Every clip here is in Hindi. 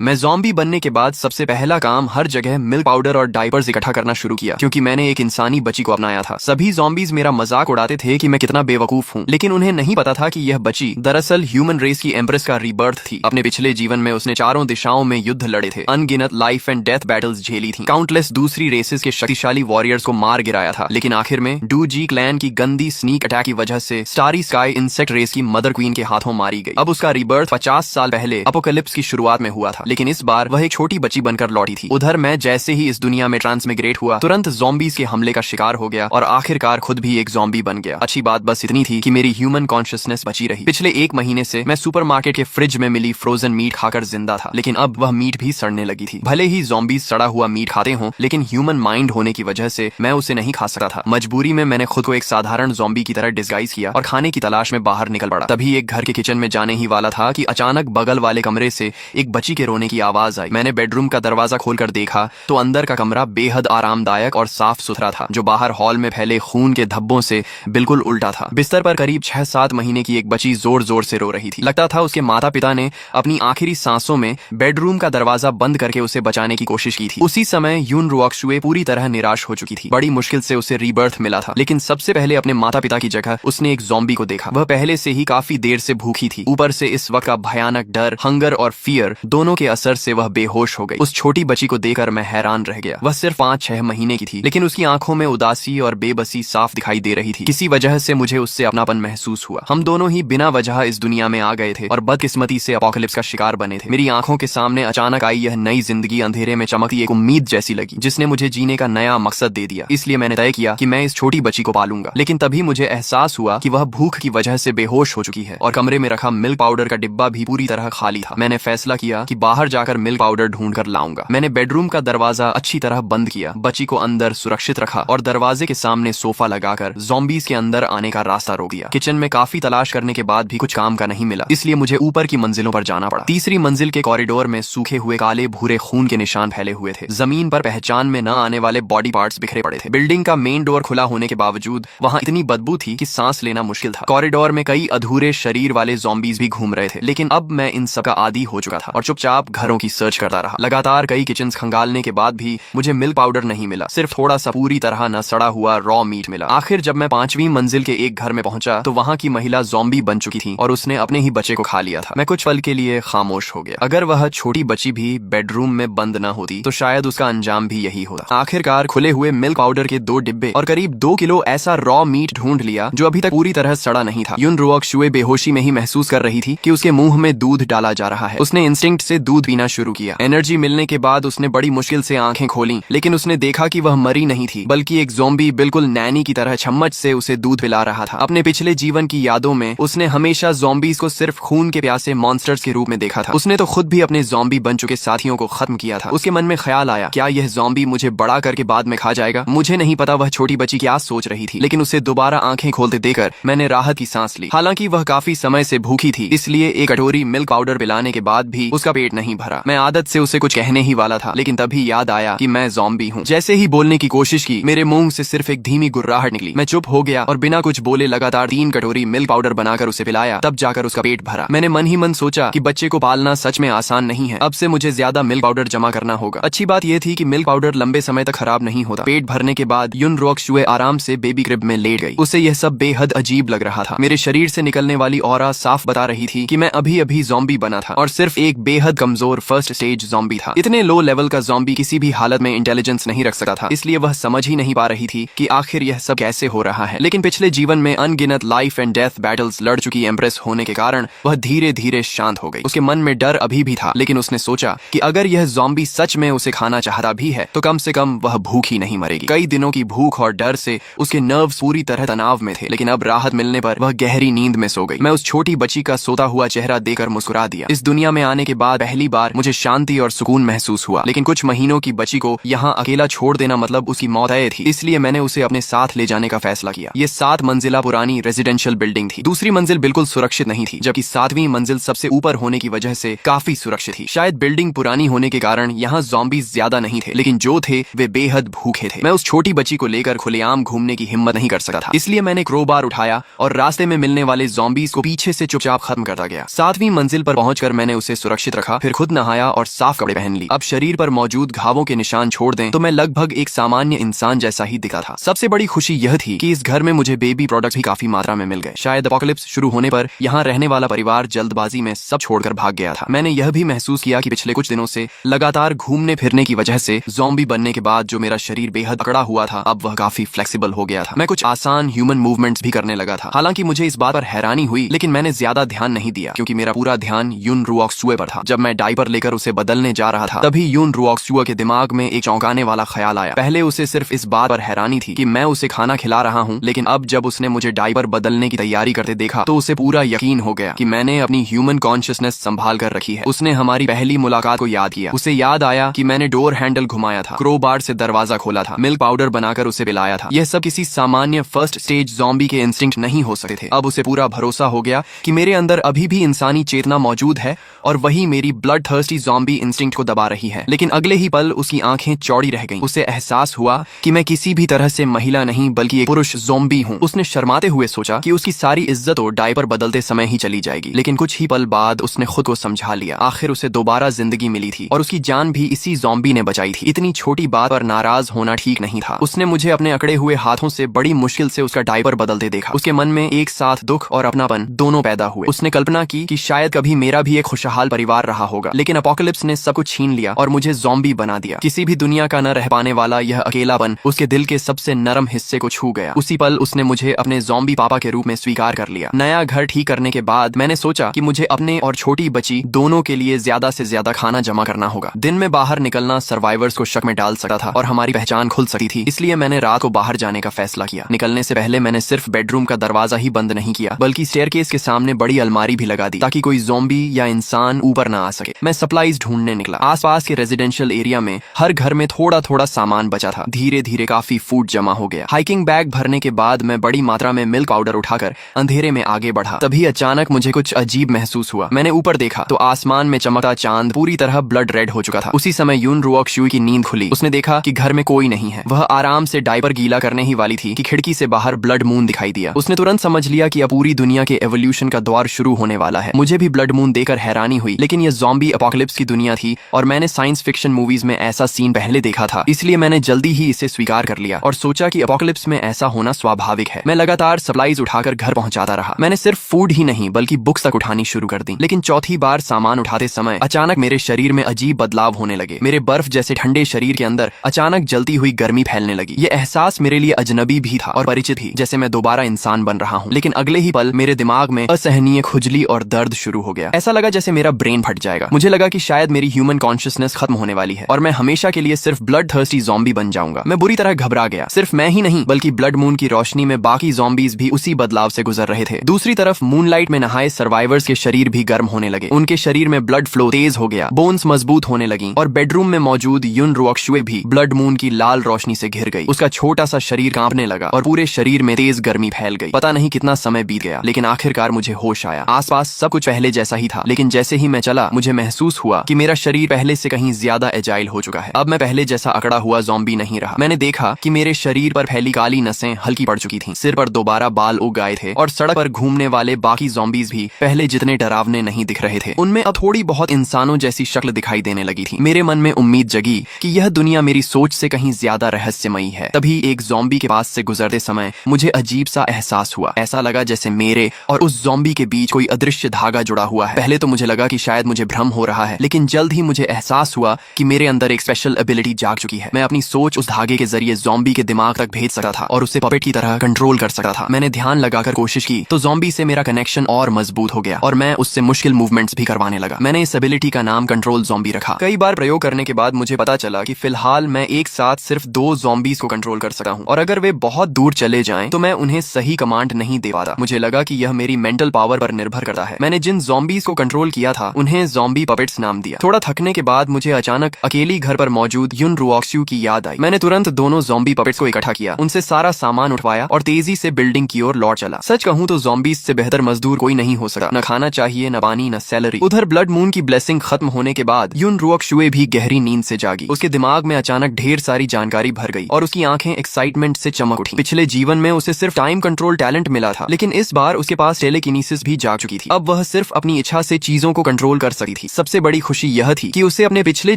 मैं ज़ॉम्बी बनने के बाद सबसे पहला काम हर जगह मिल्क पाउडर और डायपर्स इकट्ठा करना शुरू किया, क्योंकि मैंने एक इंसानी बच्ची को अपनाया था। सभी ज़ॉम्बीज मेरा मजाक उड़ाते थे कि मैं कितना बेवकूफ हूँ, लेकिन उन्हें नहीं पता था कि यह बच्ची दरअसल ह्यूमन रेस की एम्प्रेस का रीबर्थ थी। अपने पिछले जीवन में उसने चारों दिशाओं में युद्ध लड़े थे, अनगिनत लाइफ एंड डेथ बैटल्स झेली थी, काउंटलेस दूसरी रेसेस के शक्तिशाली वॉरियर्स को मार गिराया था। लेकिन आखिर में डू जी क्लैन की गंदी स्नीक अटैक की वजह से स्टारी स्काई इंसेक्ट रेस की मदर क्वीन के हाथों मारी गई। अब उसका रीबर्थ 50 साल पहले अपोकलिप्स की शुरुआत में हुआ था, लेकिन इस बार वह एक छोटी बच्ची बनकर लौटी थी। उधर मैं जैसे ही इस दुनिया में ट्रांसमिग्रेट हुआ, तुरंत ज़ॉम्बीज के हमले का शिकार हो गया और आखिरकार खुद भी एक ज़ॉम्बी बन गया। अच्छी बात बस इतनी थी कि मेरी ह्यूमन कॉन्शियसनेस बची रही। पिछले 1 महीने से मैं सुपरमार्केट के फ्रिज में मिली फ्रोजन मीट खाकर जिंदा था, लेकिन अब वह मीट भी सड़ने लगी थी। भले ही ज़ॉम्बीज सड़ा हुआ मीट खाते हों, लेकिन ह्यूमन माइंड होने की वजह से मैं उसे नहीं खा सकता था। मजबूरी में मैंने खुद को एक साधारण ज़ॉम्बी की तरह डिस्गाइज किया और खाने की तलाश में बाहर निकल पड़ा। तभी एक घर के किचन में जाने ही वाला था कि अचानक बगल वाले कमरे से एक बच्ची के रोने की आवाज आई। मैंने बेडरूम का दरवाजा खोलकर देखा तो अंदर का कमरा बेहद आरामदायक और साफ सुथरा था, जो बाहर हॉल में फैले खून के धब्बों से बिल्कुल उल्टा था। बिस्तर पर करीब 6-7 महीने की एक बच्ची जोर जोर से रो रही थी। लगता था उसके माता पिता ने अपनी आखिरी सांसों में बेडरूम का दरवाजा बंद करके उसे बचाने की कोशिश की थी। उसी समय यून रुओक्शुए पूरी तरह निराश हो चुकी थी। बड़ी मुश्किल से उसे रीबर्थ मिला था, लेकिन सबसे पहले अपने माता पिता की जगह उसने एक ज़ॉम्बी को देखा। वह पहले से ही काफी देर से भूखी थी, ऊपर से इस वक्त का भयानक डर, हंगर और फियर दोनों के असर से वह बेहोश हो गई। उस छोटी बच्ची को देखकर मैं हैरान रह गया। वह सिर्फ 5-6 महीने की थी, लेकिन उसकी आंखों में उदासी और बेबसी साफ दिखाई दे रही थी। किसी वजह से मुझे उससे अपनापन महसूस हुआ। हम दोनों ही बिना वजह इस दुनिया में आ गए थे और बदकिस्मती से अपोकलिप्स का शिकार बने थे। मेरी आंखों के सामने अचानक आई यह नई जिंदगी अंधेरे में चमकती एक उम्मीद जैसी लगी, जिसने मुझे जीने का नया मकसद दे दिया। इसलिए मैंने तय किया कि मैं इस छोटी बच्ची को पालूंगा। लेकिन तभी मुझे एहसास हुआ कि वह भूख की वजह से बेहोश हो चुकी है और कमरे में रखा मिल्क पाउडर का डिब्बा भी पूरी तरह खाली था। मैंने फैसला किया कि बाहर जाकर मिल्क पाउडर ढूंढ कर लाऊंगा। मैंने बेडरूम का दरवाजा अच्छी तरह बंद किया, बच्ची को अंदर सुरक्षित रखा और दरवाजे के सामने सोफा लगाकर ज़ॉम्बीज के अंदर आने का रास्ता रोक दिया। किचन में काफी तलाश करने के बाद भी कुछ काम का नहीं मिला, इसलिए मुझे ऊपर की मंजिलों पर जाना पड़ा। तीसरी मंजिल के कॉरिडोर में सूखे हुए काले भूरे खून के निशान फैले हुए थे। जमीन पर पहचान में न आने वाले बॉडी पार्ट्स बिखरे पड़े थे। बिल्डिंग का मेन डोर खुला होने के बावजूद वहाँ इतनी बदबू थी कि सांस लेना मुश्किल था। कॉरिडोर में कई अधूरे शरीर वाले ज़ॉम्बीज भी घूम रहे थे, लेकिन अब मैं इन सब का आदी हो चुका था और चुपचाप घरों की सर्च करता रहा। लगातार कई किचन खंगालने के बाद भी मुझे मिल्क पाउडर नहीं मिला, सिर्फ थोड़ा सा पूरी तरह न सड़ा हुआ रॉ मीट मिला। आखिर जब मैं 5वीं मंजिल के एक घर में पहुंचा तो वहाँ की महिला ज़ॉम्बी बन चुकी थी और उसने अपने ही बच्चे को खा लिया था। मैं कुछ पल के लिए खामोश हो गया। अगर वह छोटी बच्ची भी बेडरूम में बंद न होती तो शायद उसका अंजाम भी यही होता। आखिरकार खुले हुए मिल्क पाउडर के 2 डिब्बे और करीब 2 किलो ऐसा रॉ मीट ढूंढ लिया जो अभी तक पूरी तरह सड़ा नहीं था। यून रुओक्शुए बेहोशी में ही महसूस कर रही थी कि उसके मुंह में दूध डाला जा रहा है। उसने इंस्टिंक्ट से दूध पीना शुरू किया। एनर्जी मिलने के बाद उसने बड़ी मुश्किल से आंखें खोली, लेकिन उसने देखा कि वह मरी नहीं थी, बल्कि एक ज़ॉम्बी बिल्कुल नैनी की तरह चम्मच से उसे दूध पिला रहा था। अपने पिछले जीवन की यादों में उसने हमेशा ज़ॉम्बीज को सिर्फ खून के प्यासे मॉन्स्टर्स के रूप में देखा था। उसने तो खुद भी अपने ज़ॉम्बी बन चुके साथियों को खत्म किया था। उसके मन में ख्याल आया, क्या यह ज़ॉम्बी मुझे बड़ा करके बाद में खा जाएगा? मुझे नहीं पता वह छोटी बच्ची क्या सोच रही थी, लेकिन उसे दोबारा आंखें खोलते देखकर मैंने राहत की सांस ली। हालांकि वह काफी समय से भूखी थी, इसलिए एक कटोरी मिल्क पाउडर पिलाने के बाद भी उसका पेट नहीं भरा। मैं आदत से उसे कुछ कहने ही वाला था, लेकिन तभी याद आया कि मैं ज़ॉम्बी हूँ। जैसे ही बोलने की कोशिश की, मेरे मुंह से सिर्फ एक धीमी गुर्राहट निकली। मैं चुप हो गया और बिना कुछ बोले लगातार 3 कटोरी मिल्क पाउडर बनाकर उसे पिलाया, तब जाकर उसका पेट भरा। मैंने मन ही मन सोचा कि बच्चे को पालना सच में आसान नहीं है। अब से मुझे ज्यादा मिल्क पाउडर जमा करना होगा। अच्छी बात यह थी कि मिल्क पाउडर लंबे समय तक खराब नहीं होता। पेट भरने के बाद यून रुओक्शुए आराम से बेबी क्रिब में लेट गई। उसे यह सब बेहद अजीब लग रहा था। मेरे शरीर से निकलने वाली ऑरा साफ बता रही थी कि मैं अभी अभी ज़ॉम्बी बना था और सिर्फ एक बेहद कमजोर फर्स्ट स्टेज ज़ॉम्बी था। इतने लो लेवल का ज़ॉम्बी किसी भी हालत में इंटेलिजेंस नहीं रख सकता था, इसलिए वह समझ ही नहीं पा रही थी कि आखिर यह सब कैसे हो रहा है। लेकिन पिछले जीवन में अनगिनत लाइफ एंड डेथ बैटल्स लड़ चुकी एम्प्रेस होने के कारण वह धीरे धीरे शांत हो गई। उसके मन में डर अभी भी था, लेकिन उसने सोचा कि अगर यह ज़ॉम्बी सच में उसे खाना चाहता भी है तो कम से कम वह भूखी नहीं मरेगी। कई दिनों की भूख और डर से उसके नर्व्स पूरी तरह तनाव में थे, लेकिन अब राहत मिलने पर वह गहरी नींद में सो गई। मैं उस छोटी बच्ची का सोता हुआ चेहरा देखकर मुस्कुरा दिया। इस दुनिया में आने के बाद पहली बार मुझे शांति और सुकून महसूस हुआ, लेकिन कुछ महीनों की बच्ची को यहाँ अकेला छोड़ देना मतलब उसकी मौत तय थी, इसलिए मैंने उसे अपने साथ ले जाने का फैसला किया। ये 7 मंजिला पुरानी रेजिडेंशियल बिल्डिंग थी। दूसरी मंजिल बिल्कुल सुरक्षित नहीं थी, जबकि 7वीं मंजिल सबसे ऊपर होने की वजह से काफी सुरक्षित थी। शायद बिल्डिंग पुरानी होने के कारण यहाँ ज़ॉम्बीज ज्यादा नहीं थे, लेकिन जो थे वे बेहद भूखे थे। मैं उस छोटी बच्ची को लेकर खुलेआम घूमने की हिम्मत नहीं कर सकता था, इसलिए मैंने क्रोबार उठाया और रास्ते में मिलने वाले ज़ॉम्बीज को पीछे से चुपचाप खत्म करता गया। 7वीं मंजिल पर पहुंचकर मैंने उसे सुरक्षित रखा, फिर खुद नहाया और साफ कपड़े पहन ली। अब शरीर पर मौजूद घावों के निशान छोड़ दें तो मैं लगभग एक सामान्य इंसान जैसा ही दिखा था। सबसे बड़ी खुशी यह थी कि इस घर में मुझे बेबी प्रोडक्ट्स भी काफी मात्रा में मिल गए। शायद एपोकलिप्स शुरू होने पर यहाँ रहने वाला परिवार जल्दबाजी में सब छोड़कर भाग गया था। मैंने यह भी महसूस किया कि पिछले कुछ दिनों से लगातार घूमने फिरने की वजह से ज़ॉम्बी बनने के बाद जो मेरा शरीर बेहद अकड़ा हुआ था अब वह काफी फ्लेक्सिबल हो गया था। मैं कुछ आसान ह्यूमन मूवमेंट्स भी करने लगा था। हालांकि मुझे इस बात पर हैरानी हुई, लेकिन मैंने ज्यादा ध्यान नहीं दिया क्योंकि मेरा पूरा ध्यान यून रुओक्सुए पर था। जब मैं डायपर लेकर उसे बदलने जा रहा था तभी यून रुओक्सुए के दिमाग में एक चौंकाने वाला ख्याल आया। पहले उसे सिर्फ इस बात पर हैरानी थी कि मैं उसे खाना खिला रहा हूँ, लेकिन अब जब उसने मुझे डायपर बदलने की तैयारी करते देखा तो उसे पूरा यकीन हो गया कि मैंने अपनी ह्यूमन कॉन्शियसनेस संभाल कर रखी है। उसने हमारी पहली मुलाकात को याद किया। उसे याद आया कि मैंने डोर हैंडल घुमाया था, क्रोबार से दरवाजा खोला था, मिल्क पाउडर बनाकर उसे पिलाया था। यह सब किसी सामान्य फर्स्ट स्टेज ज़ॉम्बी के इंस्टिंक्ट नहीं हो सकते थे। अब उसे पूरा भरोसा हो गया कि मेरे अंदर अभी भी इंसानी चेतना मौजूद है और वही मेरी ब्लड थर्स्टी ज़ॉम्बी इंस्टिंक्ट को दबा रही है। लेकिन अगले ही पल उसकी आंखें चौड़ी रह गईं। उसे एहसास हुआ कि मैं किसी भी तरह से महिला नहीं बल्कि एक पुरुष ज़ॉम्बी हूँ। उसने शर्माते हुए सोचा कि उसकी सारी इज्जत और डायपर बदलते समय ही चली जाएगी, लेकिन कुछ ही पल बाद उसने खुद को समझा लिया। आखिर उसे दोबारा जिंदगी मिली थी और उसकी जान भी इसी ज़ॉम्बी ने बचाई थी। इतनी छोटी बात पर नाराज होना ठीक नहीं था। उसने मुझे अपने अकड़े हुए हाथों से बड़ी मुश्किल से उसका डायपर बदलते देखा। उसके मन में एक साथ दुख और अपनापन दोनों पैदा हुए। उसने कल्पना की कि शायद कभी मेरा भी एक खुशहाल परिवार रहा होगा, लेकिन एपोकलिप्स ने सब कुछ छीन लिया और मुझे ज़ॉम्बी बना दिया। किसी भी दुनिया का न रह पाने वाला यह अकेलापन उसके दिल के सबसे नरम हिस्से को छू गया। उसी पल उसने मुझे अपने ज़ॉम्बी पापा के रूप में स्वीकार कर लिया। नया घर ठीक करने के बाद मैंने सोचा कि मुझे अपने और छोटी बच्ची दोनों के लिए ज्यादा से ज्यादा खाना जमा करना होगा। दिन में बाहर निकलना सर्वाइवर्स को शक में डाल सकता था और हमारी पहचान खुल सकती थी, इसलिए मैंने रात को बाहर जाने का फैसला किया। निकलने से पहले मैंने सिर्फ बेडरूम का दरवाजा ही बंद नहीं किया, बल्कि स्टेयरकेस के सामने बड़ी अलमारी भी लगा दी ताकि कोई ज़ॉम्बी या इंसान ऊपर ना आ सके। मैं सप्लाईज ढूंढने निकला। आसपास के रेजिडेंशियल एरिया में हर घर में थोड़ा थोड़ा सामान बचा था। धीरे धीरे काफी फूड जमा हो गया। हाइकिंग बैग भरने के बाद मैं बड़ी मात्रा में मिल्क पाउडर उठाकर अंधेरे में आगे बढ़ा। तभी अचानक मुझे कुछ अजीब महसूस हुआ। मैंने ऊपर देखा तो आसमान में चमकता चांद पूरी तरह ब्लड रेड हो चुका था। उसी समय यून रुओक्सुए की नींद खुली। उसने देखा कि घर में कोई नहीं है। वह आराम से डायपर गीला करने ही वाली थी कि खिड़की से बाहर ब्लड मून दिखाई दिया। उसने तुरंत समझ लिया कि अब पूरी दुनिया के एवोल्यूशन का दौर शुरू होने वाला है। मुझे भी ब्लड मून देखकर हैरानी हुई, लेकिन यह ज़ॉम्बी एपोकलिप्स की दुनिया थी और मैंने साइंस फिक्शन मूवीज में ऐसा सीन पहले देखा था, इसलिए मैंने जल्दी ही इसे स्वीकार कर लिया और सोचा कि एपोकलिप्स में ऐसा होना स्वाभाविक है। मैं लगातार सप्लाईज उठाकर घर पहुंचाता रहा। मैंने सिर्फ फूड ही नहीं बल्कि बुक्स तक उठानी शुरू कर दी। लेकिन चौथी बार सामान उठाते समय अचानक मेरे शरीर में अजीब बदलाव होने लगे। मेरे बर्फ जैसे ठंडे शरीर के अंदर अचानक जलती हुई गर्मी फैलने लगी। यह एहसास मेरे लिए अजनबी भी था और परिचित भी, जैसे मैं दोबारा इंसान बन रहा हूँ। लेकिन अगले ही पल मेरे दिमाग में असहनीय खुजली और दर्द शुरू हो गया। ऐसा लगा जैसे मेरा ब्रेन फट जाएगा। मुझे लगा कि शायद मेरी ह्यूमन कॉन्शियसनेस खत्म होने वाली है और मैं हमेशा के लिए सिर्फ ब्लड थर्स्टी ज़ॉम्बी बन जाऊंगा। मैं बुरी तरह घबरा गया। सिर्फ मैं ही नहीं बल्कि ब्लड मून की रोशनी में बाकी ज़ॉम्बीज भी उसी बदलाव से गुजर रहे थे। दूसरी तरफ मूनलाइट में नहाए सर्वाइवर्स के शरीर भी गर्म होने लगे। उनके शरीर में ब्लड फ्लो तेज हो गया, बोन्स मजबूत होने लगी और बेडरूम में मौजूद यून रुओक्सुए भी ब्लड मून की लाल रोशनी से घिर गई। उसका छोटा सा शरीर कांपने लगा और पूरे शरीर में तेज गर्मी फैल गई। पता नहीं कितना समय बीत गया, लेकिन आखिरकार मुझे होश आया। आसपास सब कुछ पहले जैसा ही था, लेकिन जैसे ही मैं चला मुझे महसूस हुआ कि मेरा शरीर पहले से कहीं ज्यादा एजाइल हो चुका है। अब मैं पहले जैसा अकड़ा हुआ ज़ॉम्बी नहीं रहा। मैंने देखा कि मेरे शरीर पर फैली काली नसें हल्की पड़ चुकी थीं, सिर पर दोबारा बाल उग आए थे और सड़क पर घूमने वाले बाकी ज़ॉम्बीज भी पहले जितने डरावने नहीं दिख रहे थे। उनमें अब थोड़ी बहुत इंसानों जैसी शक्ल दिखाई देने लगी थी। मेरे मन में उम्मीद जगी कि यह दुनिया मेरी सोच से कहीं ज्यादा रहस्यमयी है। तभी एक ज़ॉम्बी के पास से गुजरते समय मुझे अजीब सा एहसास हुआ। ऐसा लगा जैसे मेरे और उस ज़ॉम्बी के बीच कोई अदृश्य धागा जुड़ा हुआ है। पहले तो मुझे लगा कि शायद मुझे भ्रम हो रहा है, लेकिन जल्द ही मुझे एहसास हुआ कि मेरे अंदर एक स्पेशल एबिलिटी जाग चुकी है। मैं अपनी सोच उस धागे के जरिए ज़ॉम्बी के दिमाग तक भेज सकता था और उसे पपेट की तरह कंट्रोल कर सकता था। मैंने ध्यान लगाकर कोशिश की तो ज़ॉम्बी से मेरा कनेक्शन और मजबूत हो गया और मैं उससे मुश्किल मूवमेंट्स भी करवाने लगा। मैंने इस एबिलिटी का नाम कंट्रोल ज़ॉम्बी रखा। कई बार प्रयोग करने के बाद मुझे पता चला कि फिलहाल मैं एक साथ सिर्फ 2 ज़ॉम्बीज को कंट्रोल कर सकता हूँ और अगर वे बहुत दूर चले जाएं तो मैं उन्हें सही कमांड नहीं दे पाता। मुझे लगा कि यह मेरी मेंटल पावर पर निर्भर करता है। मैंने जिन ज़ॉम्बीज को कंट्रोल किया था उन्हें ज़ॉम्बी पपेट्स नाम दिया। थोड़ा थकने के बाद मुझे अचानक अकेली घर पर मौजूद यून रुओक्सुए की याद आई। मैंने तुरंत दोनों ज़ॉम्बी पपेट्स को इकट्ठा किया, उनसे सारा सामान उठवाया और तेजी से बिल्डिंग की ओर लौट चला। सच कहूँ तो ज़ॉम्बीज से बेहतर मजदूर कोई नहीं हो सकता। न खाना चाहिए, न पानी, न सैलरी। उधर ब्लड मून की ब्लेसिंग खत्म होने के बाद यून रुओक्सुए भी गहरी नींद से जागी। उसके दिमाग में अचानक ढेर सारी जानकारी भर गई और उसकी आंखें एक्साइटमेंट से चमक उठी। पिछले जीवन में उसे सिर्फ टाइम कंट्रोल टैलेंट मिला था, लेकिन इस बार उसके पास टेलेकिनेसिस भी जाग चुकी थी। अब वह सिर्फ अपनी इच्छा से चीजों को कंट्रोल कर सकती थी। थी। सबसे बड़ी खुशी यह थी कि उसे अपने पिछले